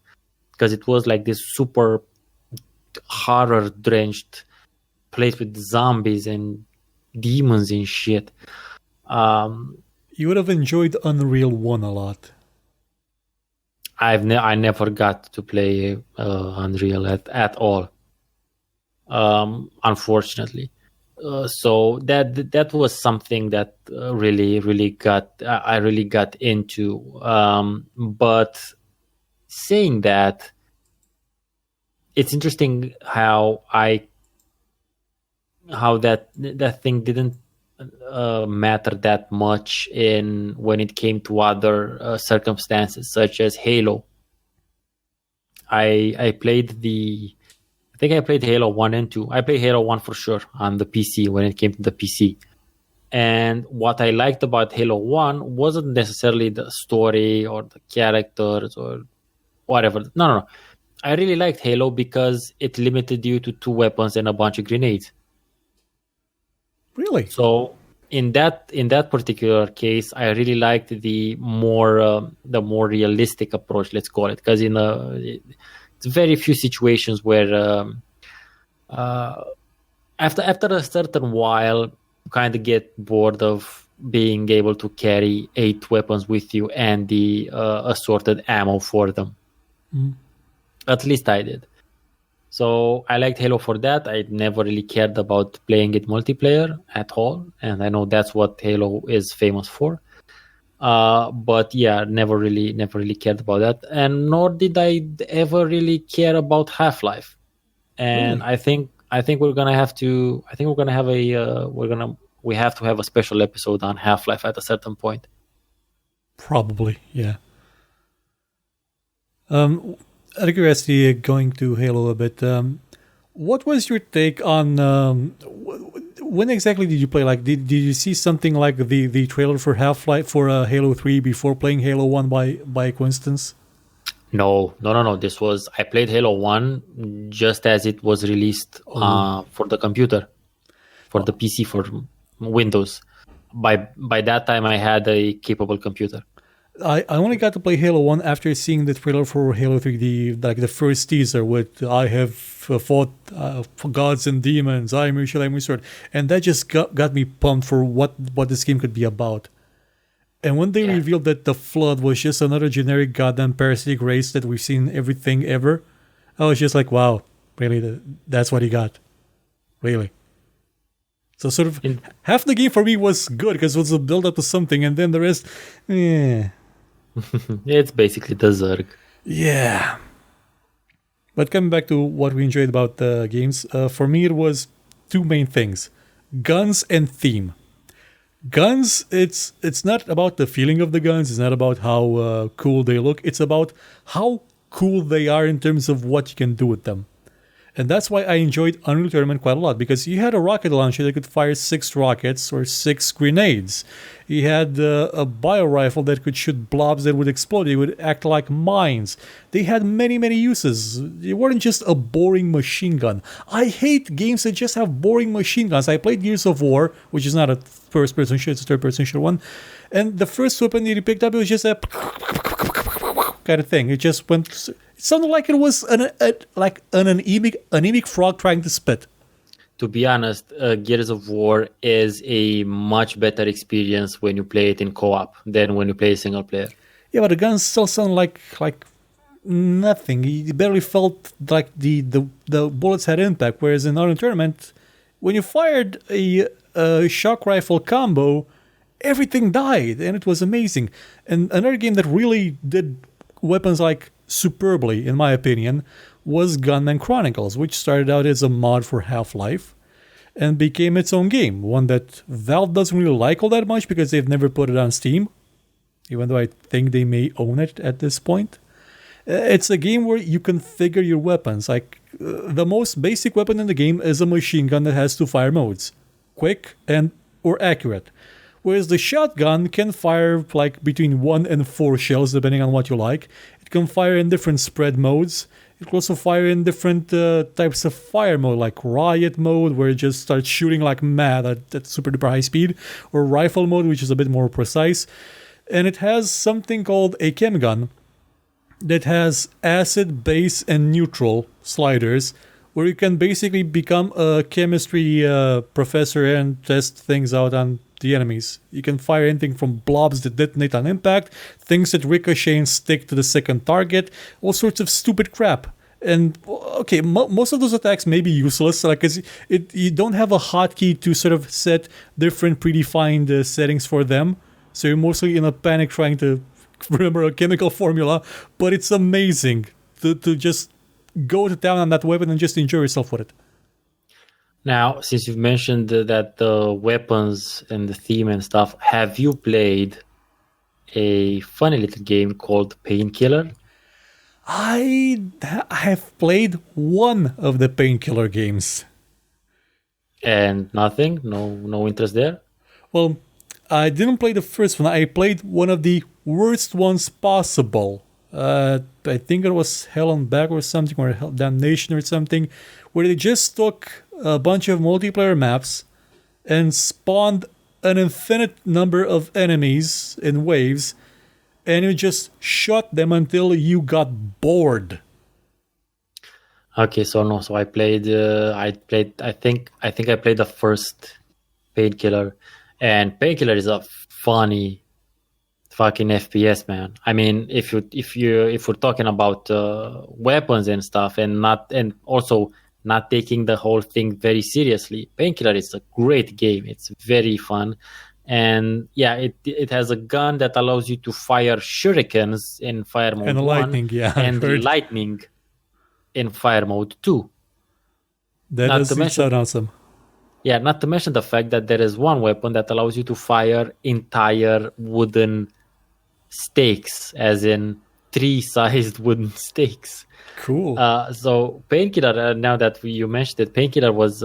because it was like this super horror drenched place with zombies and demons and shit. You would have enjoyed Unreal 1 a lot. I never got to play Unreal at all, unfortunately. So that was something that I really got into. But saying that, it's interesting how that thing didn't matter that much when it came to other circumstances, such as Halo. I think I played Halo 1 and 2. I played Halo 1 for sure on the PC when it came to the PC. And what I liked about Halo 1 wasn't necessarily the story or the characters or whatever. No. I really liked Halo because it limited you to 2 weapons and a bunch of grenades. Really? So in that particular case, I really liked the more realistic approach, let's call it, because it's very few situations where after a certain while, you kind of get bored of being able to carry 8 weapons with you and the assorted ammo for them. Mm. At least I did. So I liked Halo for that. I never really cared about playing it multiplayer at all, and I know that's what Halo is famous for. But yeah, never really cared about that, and nor did I ever really care about Half-Life. And really? I think we're gonna have to. I think we're gonna have we have to have a special episode on Half-Life at a certain point. Probably, yeah. Out of curiosity, going to Halo a bit, what was your take on when exactly did you play? Like, did you see something like the trailer for Half-Life for Halo 3 before playing Halo 1 by coincidence? No. I played Halo 1 just as it was released for the computer, for the PC, for Windows. By that time, I had a capable computer. I only got to play Halo 1 after seeing the trailer for Halo 3, the first teaser with I have fought for gods and demons, I am your shield, I am your sword. And that just got me pumped for what this game could be about. And when they revealed that the Flood was just another generic goddamn parasitic race that we've seen everything ever, I was just like, wow, really, that's what he got. Really. So sort of half the game for me was good because it was a build up to something, and then the rest, It's basically the Zerg. Yeah. But coming back to what we enjoyed about the games, for me it was 2 main things: guns and theme. Guns, it's not about the feeling of the guns, it's not about how cool they look, it's about how cool they are in terms of what you can do with them. And that's why I enjoyed Unreal Tournament quite a lot, because you had a rocket launcher that could fire 6 rockets or 6 grenades. You had a bio rifle that could shoot blobs that would explode. They would act like mines. They had many, many uses. They weren't just a boring machine gun. I hate games that just have boring machine guns. I played Gears of War, which is not a first-person shooter, it's a third-person shooter one. And the first weapon that you picked up, it was just a kind of thing. It just went. It sounded like it was an anemic frog trying to spit. To be honest, Gears of War is a much better experience when you play it in co-op than when you play single player. Yeah, but the guns still sound like nothing. It barely felt like the bullets had impact. Whereas in Unreal Tournament, when you fired a shock rifle combo, everything died, and it was amazing. And another game that really did weapons like superbly, in my opinion, was Gunman Chronicles, which started out as a mod for Half-Life and became its own game, one that Valve doesn't really like all that much because they've never put it on Steam, even though I think they may own it at this point. It's a game where you configure your weapons. Like, the most basic weapon in the game is a machine gun that has 2 fire modes, quick and or accurate. Whereas the shotgun can fire like between 1 and 4 shells, depending on what you like. It can fire in different spread modes. It can also fire in different types of fire mode, like riot mode, where it just starts shooting like mad at super duper high speed, or rifle mode, which is a bit more precise. And it has something called a chem gun that has acid, base, and neutral sliders, where you can basically become a chemistry professor and test things out on the enemies. You can fire anything from blobs that detonate on impact, things that ricochet and stick to the second target, all sorts of stupid crap. And okay, most of those attacks may be useless, like you don't have a hotkey to sort of set different predefined settings for them, so you're mostly in a panic trying to remember a chemical formula. But it's amazing to just go to town on that weapon and just enjoy yourself with it. Now, since you've mentioned that the weapons and the theme and stuff, have you played a funny little game called Painkiller? I have played one of the Painkiller games. And nothing? No interest there? Well, I didn't play the first one. I played one of the worst ones possible. I think it was Hell and Back or something, or Hell Damnation or something, where they just took a bunch of multiplayer maps and spawned an infinite number of enemies in waves, and you just shot them until you got bored. Okay, so I played I think I played the first Painkiller, and Painkiller is a funny fucking FPS, man. I mean, if we're talking about weapons and stuff, and also not taking the whole thing very seriously, Painkiller is a great game. It's very fun. And yeah, it has a gun that allows you to fire shurikens in fire mode and 1, lightning, yeah, and lightning in fire mode 2. That does sound awesome. Yeah, not to mention the fact that there is one weapon that allows you to fire entire wooden stakes, as in tree-sized wooden stakes. Cool. So Painkiller, now that you mentioned it, Painkiller was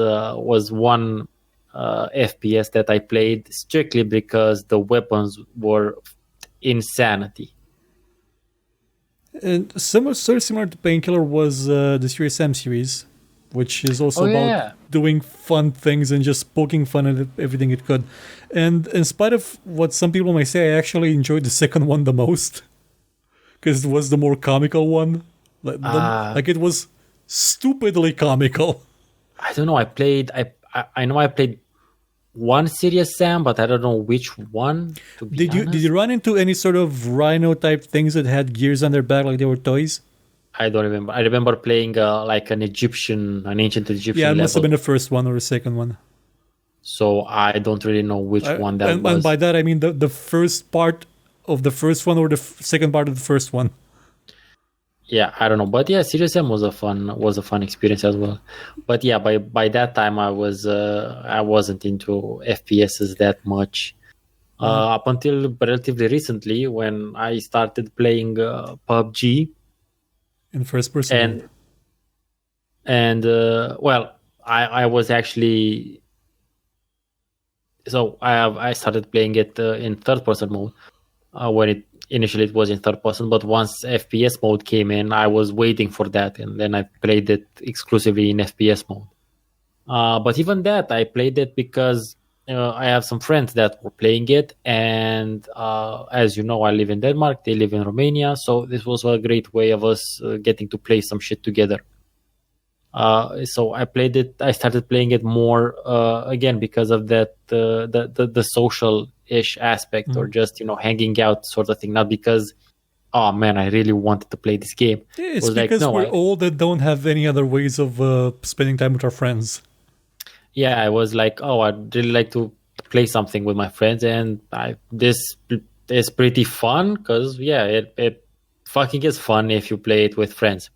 one FPS that I played strictly because the weapons were insanity. And sort of similar to Painkiller was the Serious M series, which is also about doing fun things and just poking fun at everything it could. And in spite of what some people may say, I actually enjoyed the second one the most, because it was the more comical one. Like it was stupidly comical. I don't know. I know I played one Serious Sam, but I don't know which one. Did you run into any sort of rhino type things that had gears on their back like they were toys? I don't remember. I remember playing like an ancient Egyptian. Yeah, it must have level. been the first one or the second one. So I don't really know which one that was. And by that I mean the first part of the first one or the second part of the first one. Yeah, I don't know, but yeah, Serious Sam was a fun experience as well. But yeah, by that time I wasn't into FPSs that much. Up until relatively recently, when I started playing PUBG in first person. And well, I was actually so I started playing it in third person mode when it initially it was in third person, but once FPS mode came in, I was waiting for that, and then I played it exclusively in FPS mode. But even that, I played it because I have some friends that were playing it, and as you know, I live in Denmark, they live in Romania, so this was a great way of us getting to play some shit together. So I played it. I started playing it more again because of that the social-ish aspect, or just hanging out sort of thing. Not because, oh man, I really wanted to play this game. Yeah, It it's was like, because no, we're old and don't have any other ways of spending time with our friends. yeah, I was like, oh, I'd really like to play something with my friends, and this is pretty fun because yeah, it fucking is fun if you play it with friends.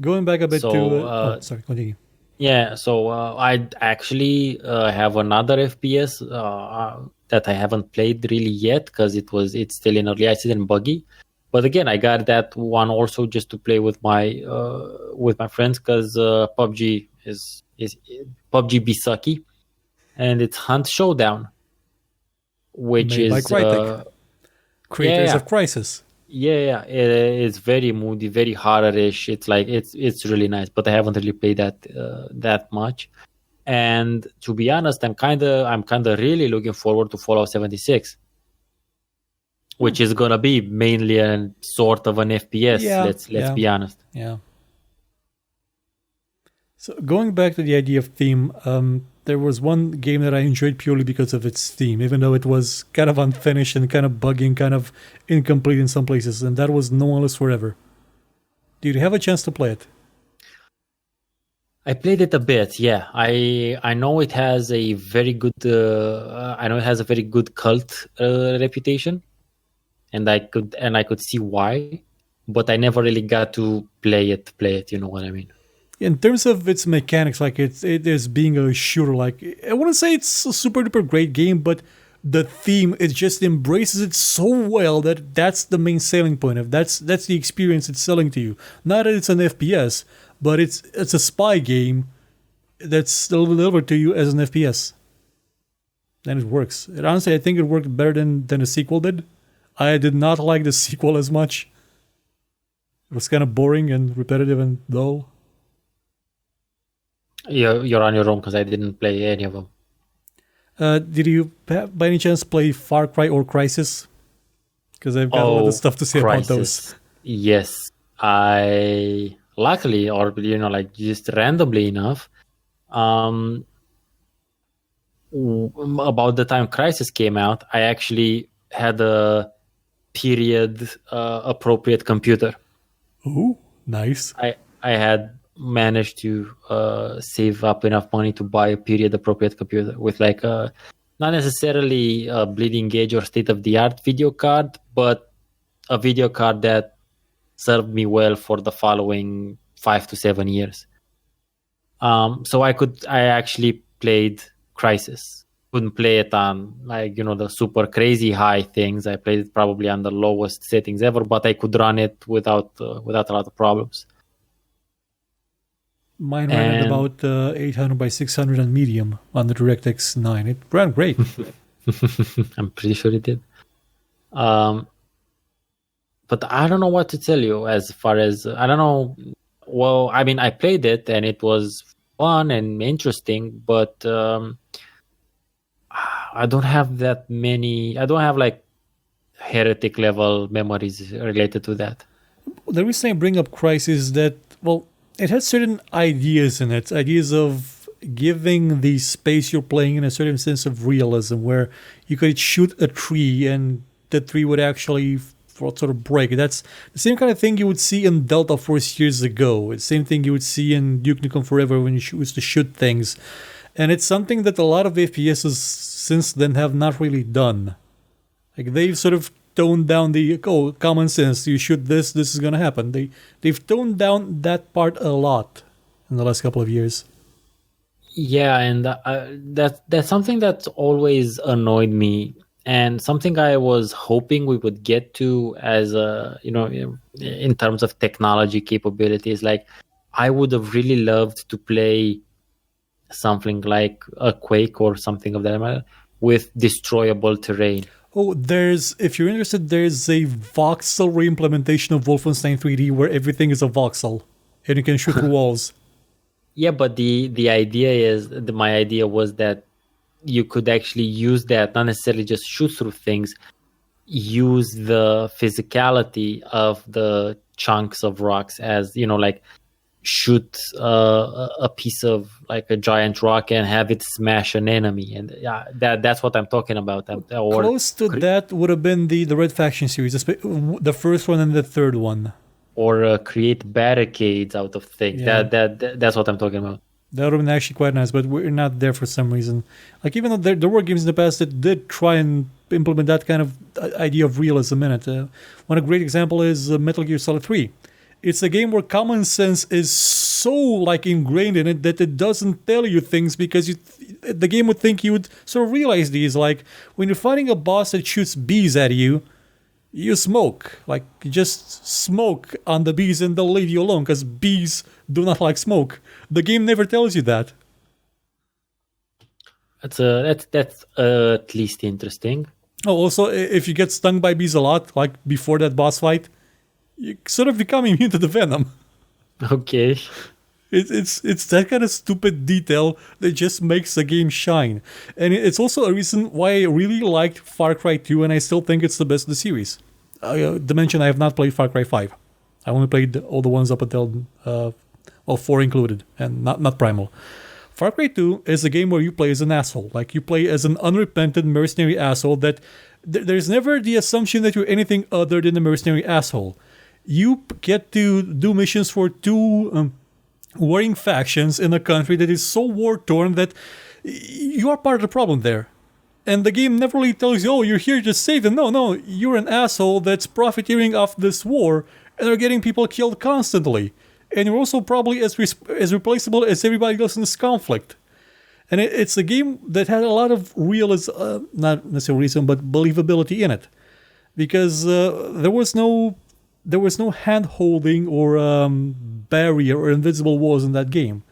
Going back a bit So to sorry, continue. yeah, so I actually have another FPS that I haven't played really yet because it's still in early access and buggy. But again, I got that one also just to play with my friends because PUBG is PUBG be sucky, and it's Hunt Showdown, which Made by is Crytek, creators yeah, of Crysis. yeah, it's very moody, very horror-ish. It's like it's really nice, but I haven't really played that much. And to be honest, I'm kind of really looking forward to Fallout 76, which is gonna be mainly a sort of an FPS. Yeah, Let's be honest. Yeah. So going back to the idea of theme, there was one game that I enjoyed purely because of its theme, even though it was kind of unfinished and kind of bugging, kind of incomplete in some places, and that was No One Lives Forever. Did you have a chance to play it? I played it a bit. Yeah, I know it has a very good cult reputation, and I could see why, but I never really got to play it. You know what I mean? In terms of its mechanics, like it is being a shooter, like I wouldn't say it's a super duper great game, but the theme, it just embraces it so well that that's the main selling point of that's the experience it's selling to you. Not that it's an FPS, but it's a spy game that's delivered to you as an FPS, and it works. And honestly, I think it worked better than the sequel did. I did not like the sequel as much. It was kind of boring and repetitive and dull. You're on your own because I didn't play any of them. Did you, by any chance, play Far Cry or Crysis? Because I've got a lot of stuff to say about those. Yes, I luckily, or like just randomly enough, about the time Crysis came out, I actually had a period appropriate computer. Ooh, nice. I had managed to save up enough money to buy a period appropriate computer with like not necessarily a bleeding edge or state of the art video card, but a video card that served me well for the following 5 to 7 years. So I actually played Crysis. Couldn't play it on the super crazy high things. I played it probably on the lowest settings ever, but I could run it without a lot of problems. Mine ran at about 800 by 600 on medium on the DirectX 9. It ran great. I'm pretty sure it did. But I don't know what to tell you as far as, I don't know. Well, I mean, I played it and it was fun and interesting, but I don't have that many, I don't have like heretic level memories related to that. The reason I bring up Crysis is that, well, it has certain ideas in it, ideas of giving the space you're playing in a certain sense of realism, where you could shoot a tree and the tree would actually sort of break. That's the same kind of thing you would see in Delta Force years ago. It's the same thing you would see in Duke Nukem Forever when you used to shoot things. And it's something that a lot of FPSs since then have not really done. Like they've sort of toned down the common sense. You shoot this is gonna happen. They've toned down that part a lot in the last couple of years. Yeah, and that's something that's always annoyed me. And something I was hoping we would get to as in terms of technology capabilities, like I would have really loved to play something like a Quake or something of that matter with destroyable terrain. Oh, if you're interested, there's a voxel reimplementation of Wolfenstein 3D where everything is a voxel and you can shoot through walls. Yeah, but the idea is, my idea was that you could actually use that, not necessarily just shoot through things, use the physicality of the chunks of rocks as, like shoot a piece of like a giant rock and have it smash an enemy. And yeah, that's what I'm talking about. Close to that would have been the Red Faction series, the first one and the third one. Or create barricades out of things. Yeah. That's what I'm talking about. That would have been actually quite nice, but we're not there for some reason. Like, even though there were games in the past that did try and implement that kind of idea of realism in it. One great example is Metal Gear Solid 3. It's a game where common sense is so like ingrained in it that it doesn't tell you things because the game would think you would sort of realize these. Like, when you're fighting a boss that shoots bees at you, you smoke. Like, you just smoke on the bees and they'll leave you alone because bees do not like smoke. The game never tells you that. That's at least interesting. Oh, also, if you get stung by bees a lot, like before that boss fight, you sort of become immune to the venom. Okay. It's that kind of stupid detail that just makes the game shine. And it's also a reason why I really liked Far Cry 2 and I still think it's the best of the series. Dimension, I have not played Far Cry 5. I only played all the ones up until 4 included, and not Primal. Far Cry 2 is a game where you play as an asshole. Like, you play as an unrepentant mercenary asshole that there's never the assumption that you're anything other than a mercenary asshole. You get to do missions for two warring factions in a country that is so war-torn that you are part of the problem there. And the game never really tells you, oh, you're here to save them. No, you're an asshole that's profiteering off this war and are getting people killed constantly. And you're also probably as replaceable as everybody else in this conflict. And it's a game that had a lot of realism, not necessarily realism, but believability in it. Because there was no hand-holding or barrier or invisible walls in that game.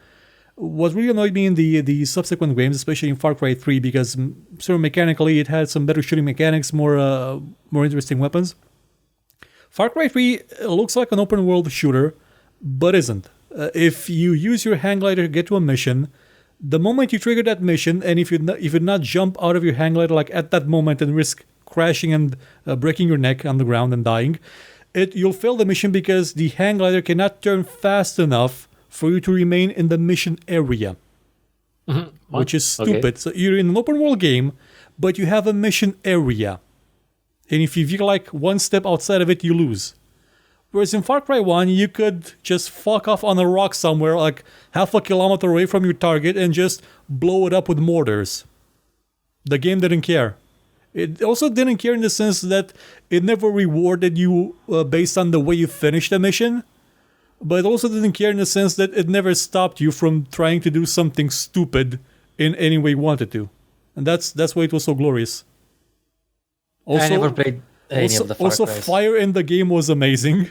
What really annoyed me in the subsequent games, especially in Far Cry 3, because sort of mechanically it had some better shooting mechanics, more interesting weapons. Far Cry 3 looks like an open world shooter, but isn't. If you use your hang glider to get to a mission, the moment you trigger that mission, and if you not jump out of your hang glider like at that moment and risk crashing and breaking your neck on the ground and dying, you'll fail the mission because the hang glider cannot turn fast enough for you to remain in the mission area. Mm-hmm. Which is stupid. Okay. So you're in an open world game, but you have a mission area. And if you're like one step outside of it, you lose. Whereas in Far Cry 1, you could just fuck off on a rock somewhere like half a kilometer away from your target and just blow it up with mortars. The game didn't care. It also didn't care in the sense that it never rewarded you based on the way you finished the mission. But it also didn't care in the sense that it never stopped you from trying to do something stupid in any way you wanted to. And that's why it was so glorious. Also, I never played any of the Far Cry's. Also, fire in the game was amazing.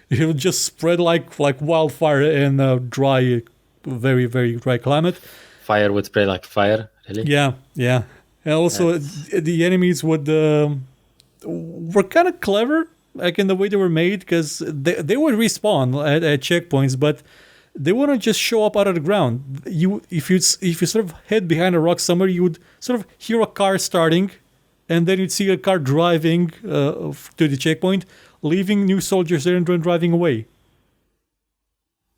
It would just spread like wildfire in a dry, very, very dry climate. Fire would spread like fire, really? Yeah. And also, the enemies were kind of clever, like in the way they were made, because they would respawn at checkpoints, but they wouldn't just show up out of the ground. If you sort of hid behind a rock somewhere, you would sort of hear a car starting, and then you'd see a car driving to the checkpoint, leaving new soldiers there and then driving away.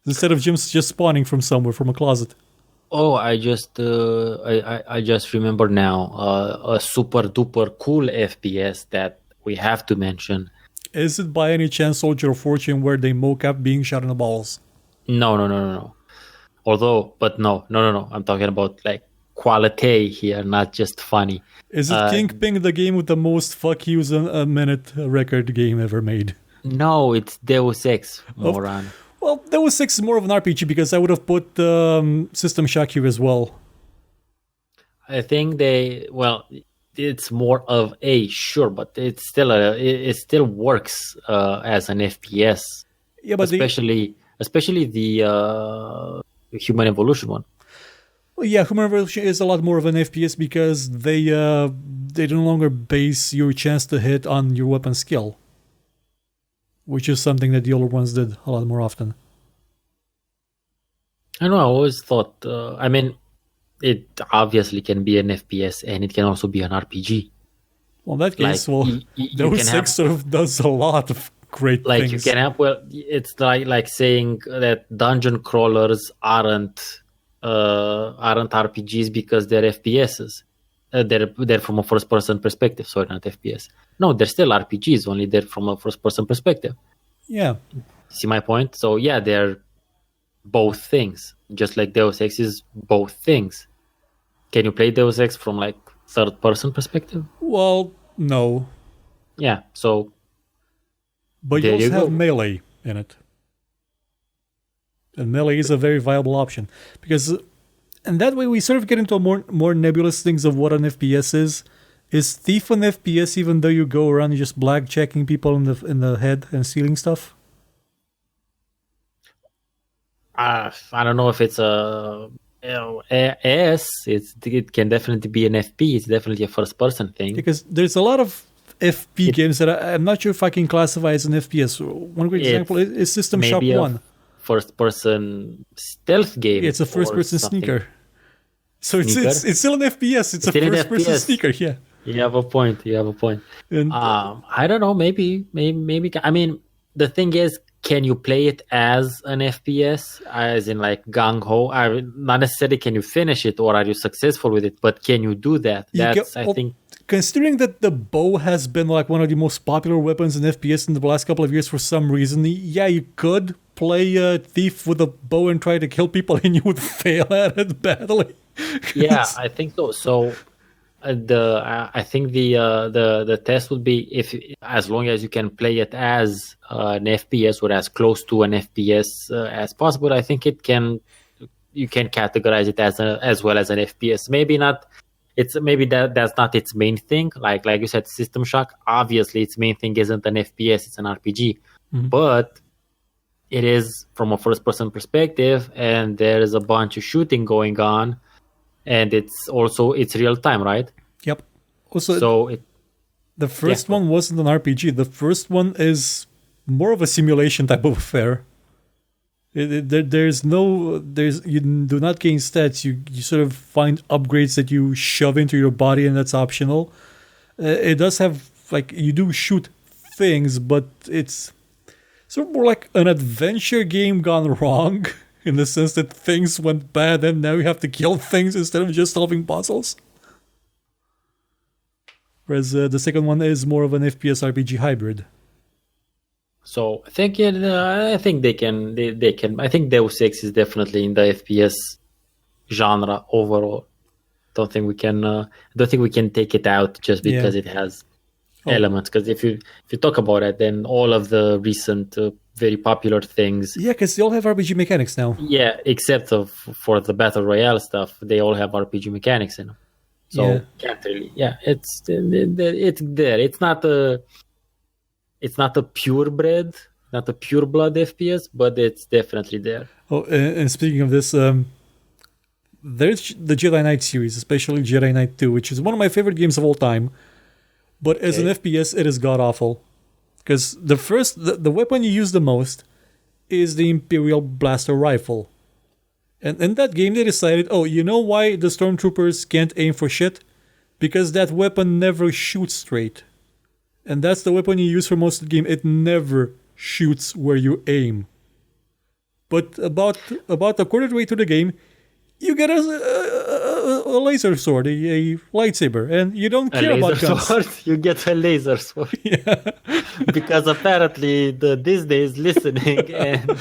Instead of just spawning from somewhere, from a closet. Oh, I just remember now a super duper cool FPS that we have to mention. Is it by any chance Soldier of Fortune where they mocap being shot in the balls? No. But no. I'm talking about like quality here, not just funny. Is it Kingpin, the game with the most fuck yous a minute record game ever made? No, it's Deus Ex, moron. Well, Deus Ex is more of an RPG because I would have put System Shock here as well. I think it's more of a sure, but it still works as an FPS. Yeah, but especially the Human Evolution one. well, yeah, Human Revolution is a lot more of an FPS because they no longer base your chance to hit on your weapon skill, which is something that the older ones did a lot more often. I know. I always thought. I mean, it obviously can be an FPS and it can also be an RPG. Well, in that case, Like, Deus Ex sort of does a lot of great like things. you can have. Well, it's like saying that dungeon crawlers aren't RPGs because they're FPSs. They're from a first person perspective. Sorry, not FPS. No, they're still RPGs. Only they're from a first person perspective. Yeah. See my point? So yeah, they're both things. Just like Deus Ex is both things. Can you play Deus Ex from like third person perspective? Well, no. Yeah. So. But you also have melee in it. And melee is a very viable option. Because and that way we sort of get into more nebulous things of what an FPS is. Is Thief an FPS even though you go around and just black checking people in the head and stealing stuff? I don't know if it's a S. It can definitely be an FP. It's definitely a first person thing. Because there's a lot of FP games that I'm not sure if I can classify as an FPS. One great example is System Shock 1. First person stealth game. Yeah, it's a first person sneaker. So it's still an FPS. It's a first person sneaker. Yeah. You have a point. And, I don't know. Maybe. I mean, the thing is, can you play it as an FPS, as in like gung ho? Not necessarily can you finish it or are you successful with it, but can you do that? I think. Considering that the bow has been like one of the most popular weapons in FPS in the last couple of years for some reason, yeah, you could play a Thief with a bow and try to kill people and you would fail at it badly. Yeah, I think so. So I think the test would be if as long as you can play it as an FPS or as close to an FPS as possible. I think you can categorize it as well as an FPS. Maybe not. Maybe that's not its main thing. Like you said, System Shock. Obviously, its main thing isn't an FPS; it's an RPG. Mm-hmm. But it is from a first-person perspective, and there is a bunch of shooting going on, and it's real time, right? Yep. Also, the first one wasn't an RPG. The first one is more of a simulation type of affair. You do not gain stats. You sort of find upgrades that you shove into your body, and that's optional. It does have you do shoot things, but it's sort of more like an adventure game gone wrong in the sense that things went bad, and now you have to kill things instead of just solving puzzles. Whereas the second one is more of an FPS RPG hybrid. So I think they can. I think Deus Ex is definitely in the FPS genre overall. Don't think we can take it out just because it has elements. Because if you talk about it, then all of the recent very popular things. Yeah, because they all have RPG mechanics now. Yeah, except for the battle royale stuff, they all have RPG mechanics in them. So can't really. Yeah, it's there. It's not a purebred, not a pure blood FPS, but it's definitely there. Oh, and speaking of this, there's the Jedi Knight series, especially Jedi Knight 2, which is one of my favorite games of all time. But as an FPS, it is god-awful. Because the weapon you use the most is the Imperial Blaster Rifle. And in that game, they decided, you know why the Stormtroopers can't aim for shit? Because that weapon never shoots straight. And that's the weapon you use for most of the game. It never shoots where you aim. But about a quarter of the way through the game, you get a laser sword, a lightsaber, and you don't care about guns. You get a laser sword. Yeah. Because apparently the Disney is listening and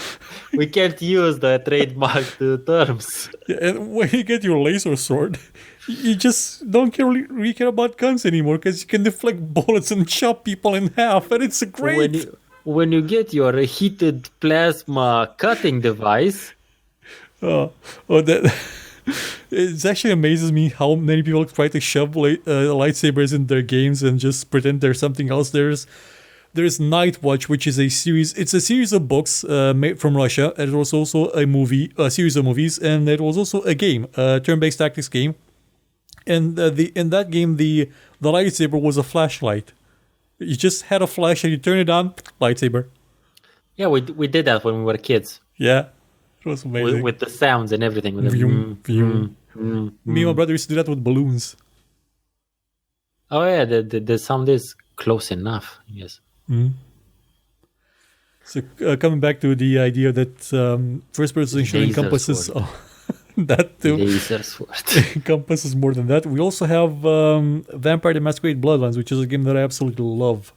we can't use the trademarked terms. Yeah, and when you get your laser sword, you just don't really care about guns anymore because you can deflect bullets and chop people in half, and it's great. When you get your heated plasma cutting device, It actually amazes me how many people try to shove lightsabers in their games and just pretend there's something else. There's Night Watch, which is a series. It's a series of books made from Russia. And it was also a series of movies, and it was also a game, a turn-based tactics game. And in that game, the lightsaber was a flashlight. You just had a flash, and you turn it on, lightsaber. Yeah, we did that when we were kids. Yeah, it was amazing with the sounds and everything. With Vroom, vroom. Me and my brother used to do that with balloons. Oh yeah, the sound is close enough. Yes. Mm. So coming back to the idea that first-person shooting encompasses that too. Laser sword. Encompasses more than that. We also have Vampire the Masquerade Bloodlines, which is a game that I absolutely love.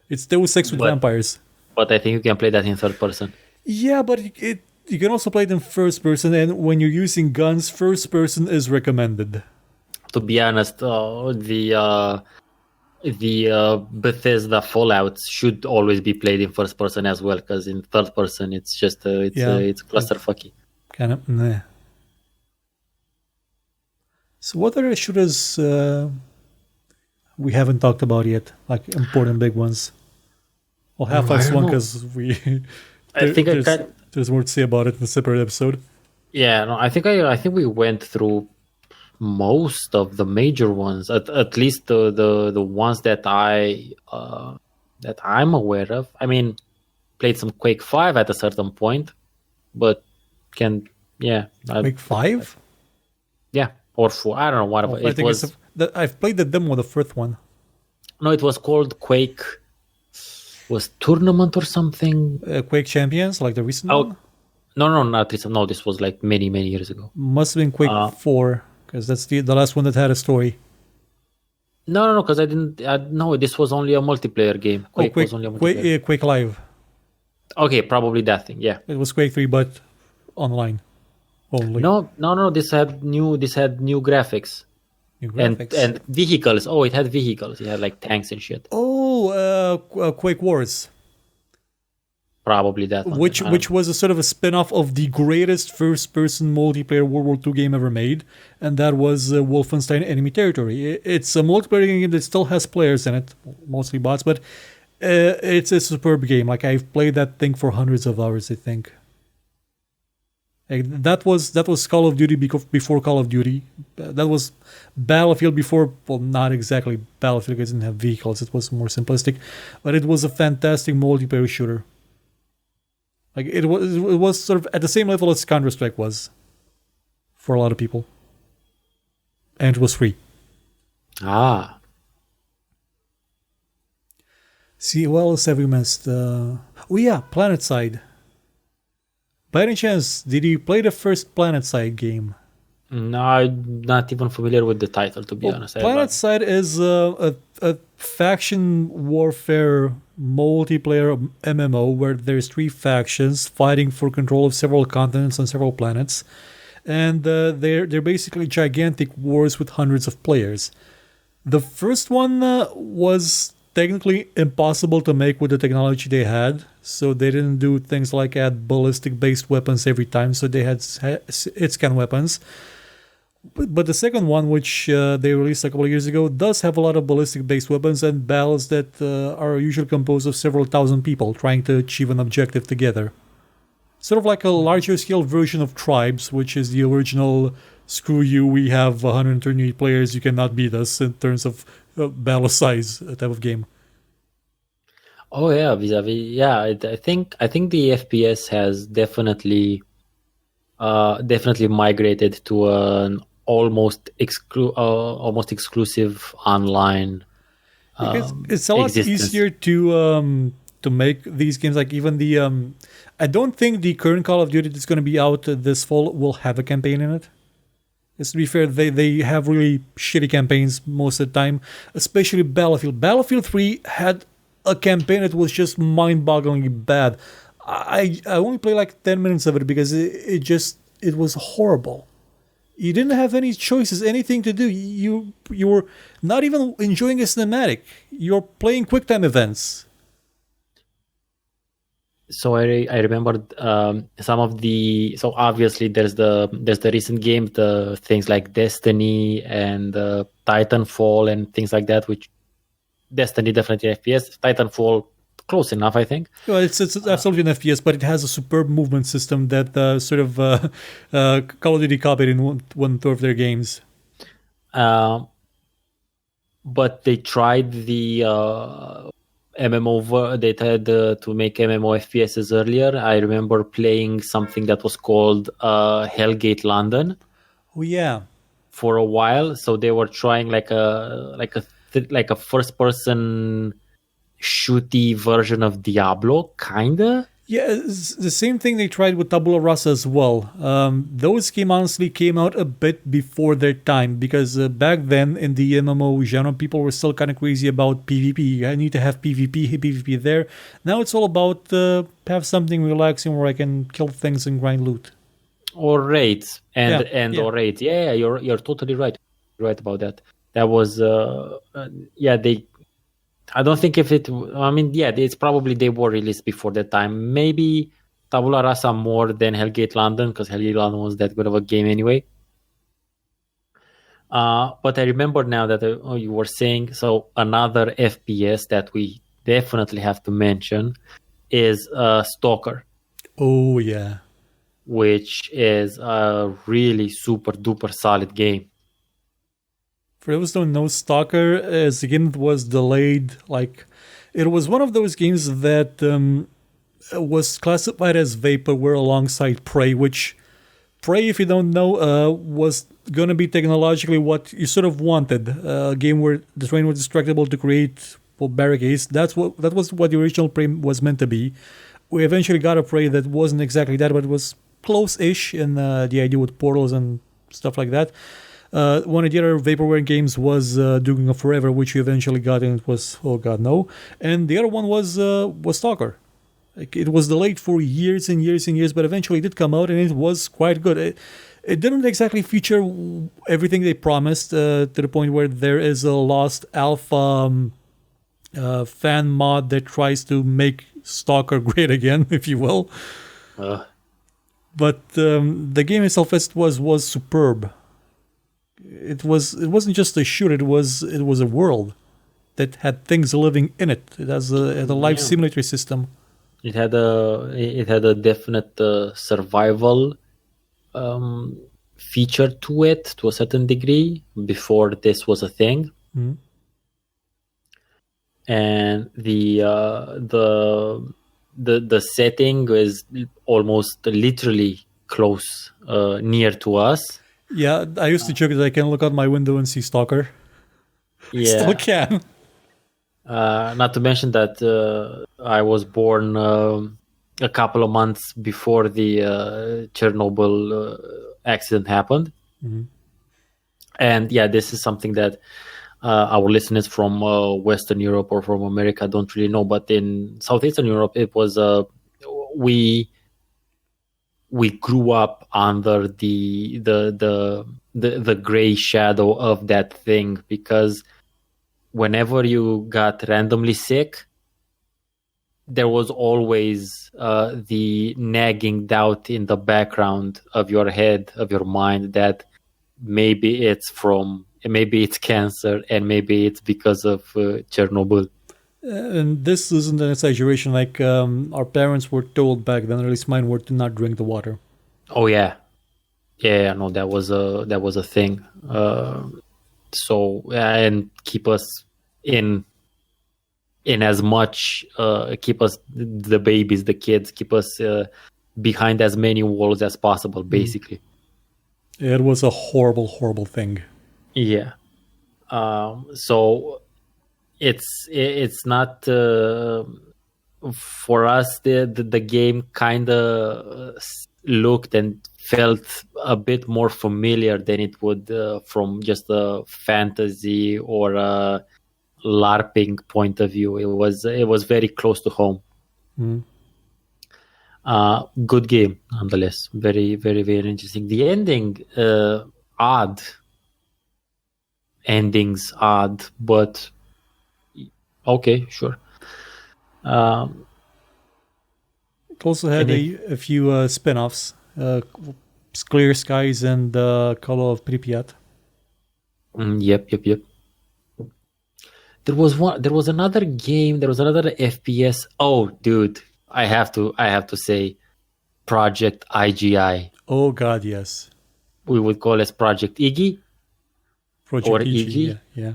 It's Deus Ex with vampires. But I think you can play that in third person. Yeah, but you can also play it in first person, and when you're using guns, first person is recommended. To be honest, the Bethesda Fallouts should always be played in first person as well, because in third person it's just it's clusterfucky. Kind of nah. So what other shooters we haven't talked about yet, like important big ones? Well, Half-Life's one, because there's more to say about it in a separate episode. Yeah, no, I think we went through most of the major ones, at least the ones that I'm aware of. I mean, played some Quake 5 at a certain point, but Quake 5? Yeah, or 4. I don't know what it was. I've played the demo, the first one. No, it was called Quake. Was Tournament or something? Quake Champions, like the recent one? No, not recent. No, this was like many years ago. Must have been Quake 4, because that's the last one that had a story. No, because I didn't. No, this was only a multiplayer game. Quake was only a multiplayer. Quake Live. Okay, probably that thing. Yeah, it was Quake 3, but online only. No. This had new graphics. And vehicles. Oh, it had vehicles. It had like tanks and shit. Quake Wars. Probably that one. Which was a sort of a spin-off of the greatest first-person multiplayer World War II game ever made, and that was Wolfenstein Enemy Territory. It's a multiplayer game that still has players in it, mostly bots, but it's a superb game. Like, I've played that thing for hundreds of hours, I think. That was Call of Duty before Call of Duty. That was Battlefield before. Well, not exactly Battlefield because it didn't have vehicles. It was more simplistic, but it was a fantastic multiplayer shooter. Like it was sort of at the same level as Counter-Strike was for a lot of people, and it was free. See, what else have we missed? PlanetSide. By any chance, did you play the first PlanetSide game? No, I'm not even familiar with the title, to be honest. PlanetSide is a faction warfare multiplayer MMO where there's 3 factions fighting for control of several continents on several planets, and they're basically gigantic wars with hundreds of players. The first one was technically impossible to make with the technology they had, so they didn't do things like add ballistic-based weapons every time, so they had hit-scan weapons. But the second one, which they released a couple of years ago, does have a lot of ballistic-based weapons and battles that are usually composed of several thousand people trying to achieve an objective together. Sort of like a larger-scale version of Tribes, which is the original, screw you, we have 138 players, you cannot beat us in terms of battle size type of game. Oh yeah, vis-a-vis. Yeah, I think the FPS has definitely migrated to an almost exclusive online. It's a lot easier to make these games. Like even the I don't think the current Call of Duty that's going to be out this fall will have a campaign in it. Just to be fair, they have really shitty campaigns most of the time, especially Battlefield. Battlefield 3 had a campaign that was just mind-bogglingly bad. I only played like 10 minutes of it because it was horrible. You didn't have any choices, anything to do. You were not even enjoying a cinematic. You're playing QuickTime events. So I remembered some of the. So obviously there's the recent games, the things like Destiny and Titanfall and things like that. Which Destiny definitely FPS, Titanfall close enough, I think. Well, it's absolutely an FPS, but it has a superb movement system that Call of Duty copied in one tour of their games. Um, but they tried the MMO. They tried to make MMO FPSs earlier. I remember playing something that was called Hellgate London Oh yeah, for a while. So they were trying like a first person shooty version of Diablo, kinda. yeah. It's the same thing they tried with Tabula Rasa as well. Those honestly came out a bit before their time because back then in the MMO genre, people were still kind of crazy about PvP. I need to have PvP, PvP there. Now it's all about have something relaxing where I can kill things and grind loot. Or raids Yeah, and yeah. or raids. Yeah, you're totally right about that. That was yeah, they I don't think if it I mean yeah, it's probably they were released before that time. Maybe Tabula Rasa more than Hellgate London, because Hellgate London was that good of a game anyway. But I remember now that you were saying, so another FPS that we definitely have to mention is Stalker, Oh yeah. which is a really super duper solid game. For those who don't know, Stalker as a game was delayed. Like, it was one of those games that was classified as vaporware alongside Prey, which Prey, if you don't know, was going to be technologically what you sort of wanted. A game where the terrain was destructible to create barricades. That was what the original Prey was meant to be. We eventually got a Prey that wasn't exactly that, but it was close-ish in the idea with portals and stuff like that. One of the other vaporware games was Doing of Forever, which we eventually got, and it was oh god no. And the other one was Stalker. Like, it was delayed for years and years and years, but eventually it did come out, and it was quite good. It didn't exactly feature everything they promised, to the point where there is a lost alpha fan mod that tries to make Stalker great again, if you will. Uh, But the game itself was superb. It wasn't just a shooter. It was a world that had things living in it. It had a life yeah. simulator system. It had a definite survival um, feature to it to a certain degree before this was a thing. Mhm. And the setting is almost literally close, near to us. Yeah, I used to joke that I can look out my window and see Stalker. I still Yeah. can. Not to mention that I was born a couple of months before the Chernobyl accident happened. Mhm. And yeah, this is something that our listeners from Western Europe or from America don't really know. But in Southeastern Europe, it was we we grew up under the gray shadow of that thing, because whenever you got randomly sick, there was always the nagging doubt in the background of your head, of your mind, that maybe it's cancer, and maybe it's because of Chernobyl. And this isn't an exaggeration. Like, our parents were told back then, at least mine were, to not drink the water. Oh yeah, yeah, no, that was a thing. So and keep us in as much, keep us, the babies, the kids, keep us behind as many walls as possible, basically. It was a horrible, horrible thing. Yeah. So it's not for us. The game kind of looked and felt a bit more familiar than it would from just a fantasy or a LARPing point of view. It was very close to home. Mhm. Good game nonetheless. Very, very, very interesting. The ending, odd. Endings odd, but okay, sure. Um, It also had a few spin-offs, Clear Skies and Call of Pripyat. Yep. There was another game. There was another FPS. Oh, dude, I have to say, Project IGI. Oh God, yes. We would call it Project Iggy. Project Or Iggy. Yeah.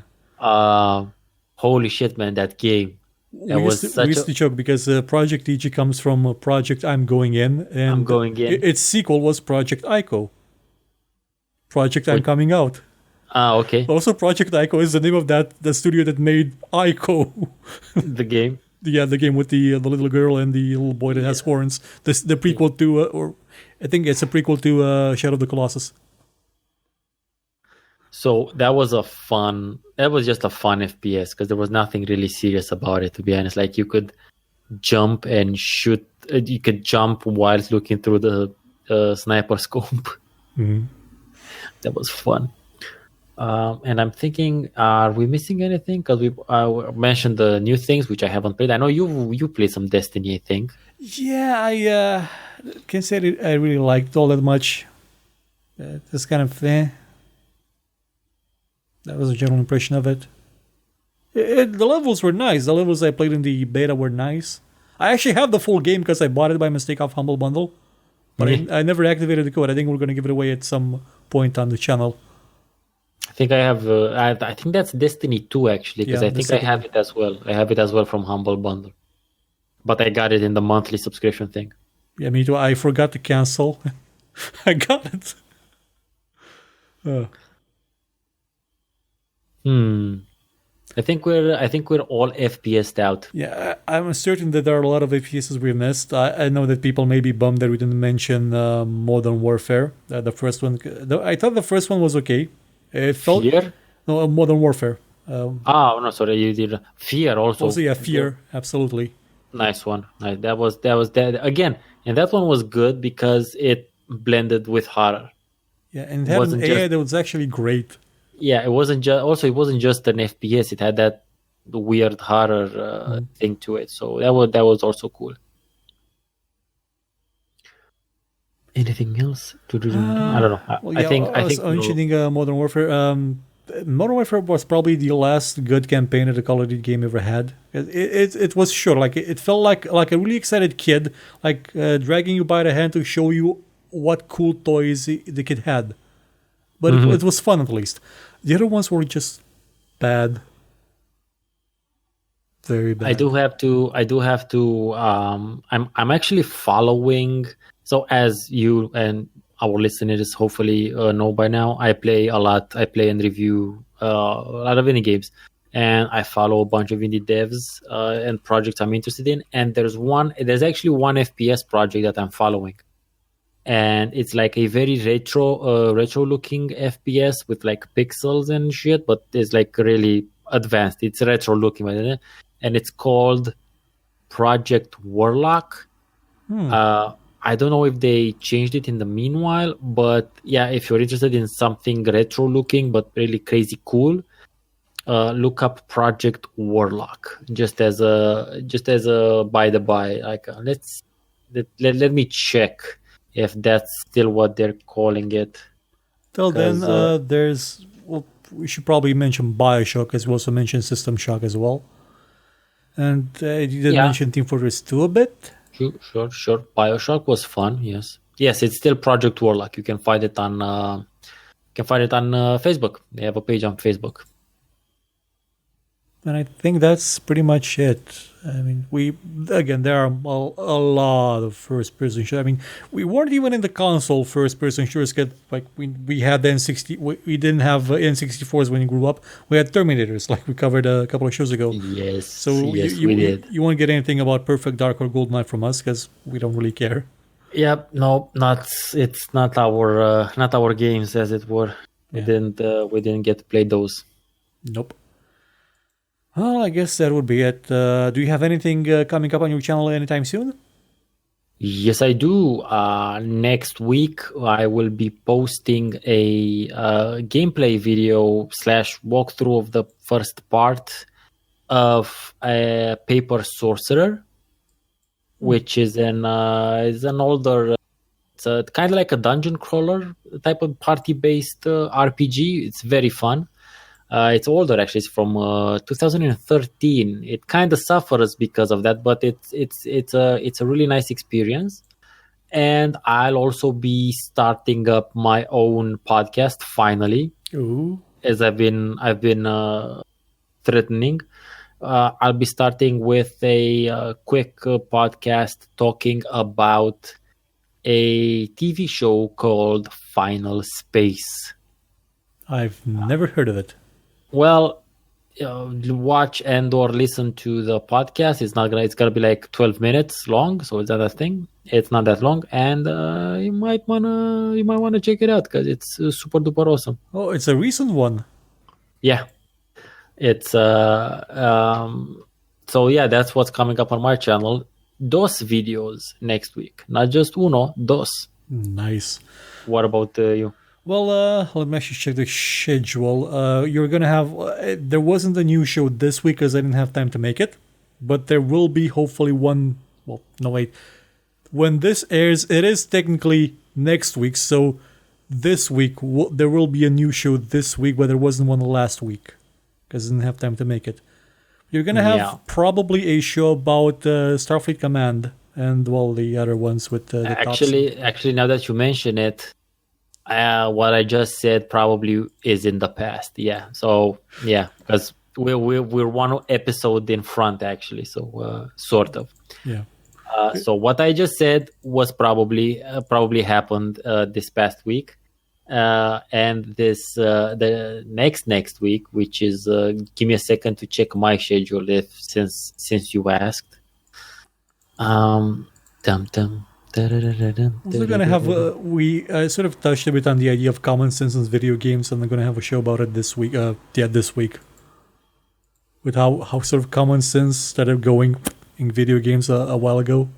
Holy shit, man! That game. We used to joke because Project Iggy comes from Project I'm Going In, and I'm Going In. Its sequel was Project Ico. Project I'm Coming Out. Okay. Also, Project Ico is the name of the studio that made Ico. The game. Yeah, the game with the little girl and the little boy that has horns. The prequel to, or I think it's a prequel to Shadow of the Colossus. So that was just a fun FPS because there was nothing really serious about it, to be honest. Like you could jump and shoot, you could jump while looking through the sniper scope. Mm-hmm. That was fun. And I'm thinking, are we missing anything? Because we mentioned the new things, which I haven't played. I know you played some Destiny, I think. Yeah, I can't say that I really liked all that much. It's kind of that was a general impression of it. The levels were nice. The levels I played in the beta were nice. I actually have the full game because I bought it by mistake off Humble Bundle. But I never activated the code. I think we're going to give it away at some point on the channel. I think I have. I think that's Destiny 2 actually, because I think I have it as well. I have it as well from Humble Bundle, but I got it in the monthly subscription thing. Yeah, me too. I forgot to cancel. I got it. I think we're all FPS'd out. Yeah, I'm certain that there are a lot of FPSs we missed. I know that people may be bummed that we didn't mention Modern Warfare. The first one. I thought the first one was okay. It felt Fear? No, Modern Warfare. No, sorry, you did Fear also. Also, yeah, Fear, absolutely. Nice one. Nice. That was again, and that one was good because it blended with horror. Yeah, and it had an AI that was actually great. Yeah, it wasn't just an FPS. It had that weird horror thing to it. So that was also cool. Anything else? I don't know. I think mentioning Modern Warfare. Modern Warfare was probably the last good campaign that a Call of Duty game ever had. It was short. Like it felt like a really excited kid, like dragging you by the hand to show you what cool toys the kid had. But it was fun at least. The other ones were just bad. Very bad. I do have to. I'm actually following. So as you and our listeners hopefully know by now, I play a lot. I play and review a lot of indie games, and I follow a bunch of indie devs and projects I'm interested in. And there's actually one FPS project that I'm following, and it's like a very retro looking FPS with like pixels and shit, but it's like really advanced. It's retro looking, and it's called Project Warlock. I don't know if they changed it in the meanwhile, but yeah, if you're interested in something retro looking but really crazy cool, look up Project Warlock. Just as a by the by, like let me check if that's still what they're calling it. Till then, we should probably mention BioShock, as we also mentioned System Shock as well. And you did mention Team Fortress 2 a bit. Sure. BioShock was fun. Yes, it's still Project Warlock. You can find it on Facebook. They have a page on Facebook. And I think that's pretty much it. I mean, there are a lot of first-person shooters. I mean, we weren't even in the console first-person shooters. Like we had the N60. We didn't have N64s when you grew up. We had Terminators, like we covered a couple of shows ago. Yes. So we did. You won't get anything about Perfect Dark or GoldenEye from us because we don't really care. Yep. No, it's not our games, as it were. Yeah. We didn't get to play those. Nope. Well, I guess that would be it. Do you have anything coming up on your channel anytime soon? Yes, I do. Next week, I will be posting a gameplay video / walkthrough of the first part of Paper Sorcerer. which is an older. It's kind of like a dungeon crawler type of party-based RPG. It's very fun. It's older actually. It's from 2013. It kind of suffers because of that, but it's a really nice experience. And I'll also be starting up my own podcast finally, Ooh. as I've been threatening. I'll be starting with a quick podcast talking about a TV show called Final Space. I've never heard of it. Well, watch and or listen to the podcast. It's gonna be like 12 minutes long, so it's not that thing. It's not that long, and you might wanna check it out because it's super duper awesome. Oh, it's a recent one. Yeah, it's so yeah, that's what's coming up on my channel. Dos videos next week, not just uno, dos. Nice. What about you? Well, let me actually check the schedule. You're gonna have. There wasn't a new show this week because I didn't have time to make it, but there will be hopefully one. Well, no wait. When this airs, it is technically next week. So this week there will be a new show this week, but there wasn't one last week because I didn't have time to make it. You're gonna have probably a show about Starfleet Command and well the other ones with the actually now that you mention it. What I just said probably is in the past. Yeah. So yeah, because we're one episode in front actually. So sort of. Yeah. So what I just said was probably happened this past week, and this the next week, which is give me a second to check my schedule since you asked. We're gonna have we sort of touched a bit on the idea of common sense in video games, and I'm gonna have a show about it this week. This week, with how sort of common sense started going in video games a while ago.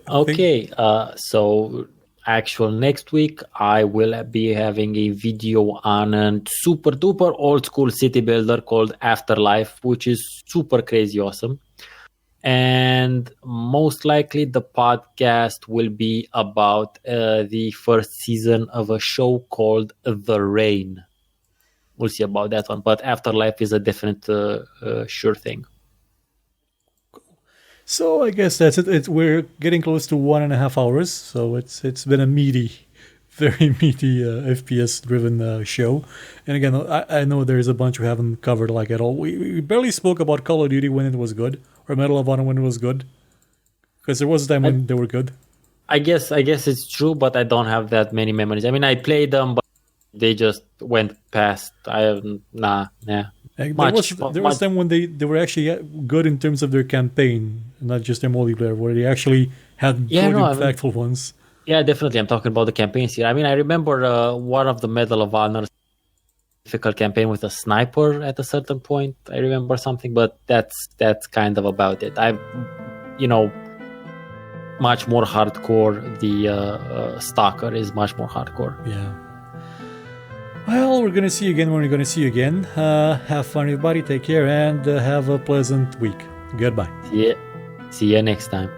Okay, so actual next week I will be having a video on a super duper old school city builder called Afterlife, which is super crazy awesome. And most likely the podcast will be about the first season of a show called The Rain. We'll see about that one, but Afterlife is a definite sure thing. So I guess that's it. We're getting close to 1.5 hours, so it's been a very meaty FPS-driven show. And again, I know there's a bunch we haven't covered like at all. We barely spoke about Call of Duty when it was good, or Medal of Honor when it was good, because there was a time when they were good. I guess it's true, but I don't have that many memories. I mean, I played them, but they just went past. There was time when they were actually good in terms of their campaign, not just their multiplayer, where they actually had impactful ones. Yeah, definitely. I'm talking about the campaigns here. I mean, I remember one of the Medal of Honor difficult campaign with a sniper at a certain point. I remember something, but that's kind of about it. I've, much more hardcore. The Stalker is much more hardcore. Yeah. Well, we're gonna see you again when we're gonna see you again. Have fun, everybody. Take care and have a pleasant week. Goodbye. See ya next time.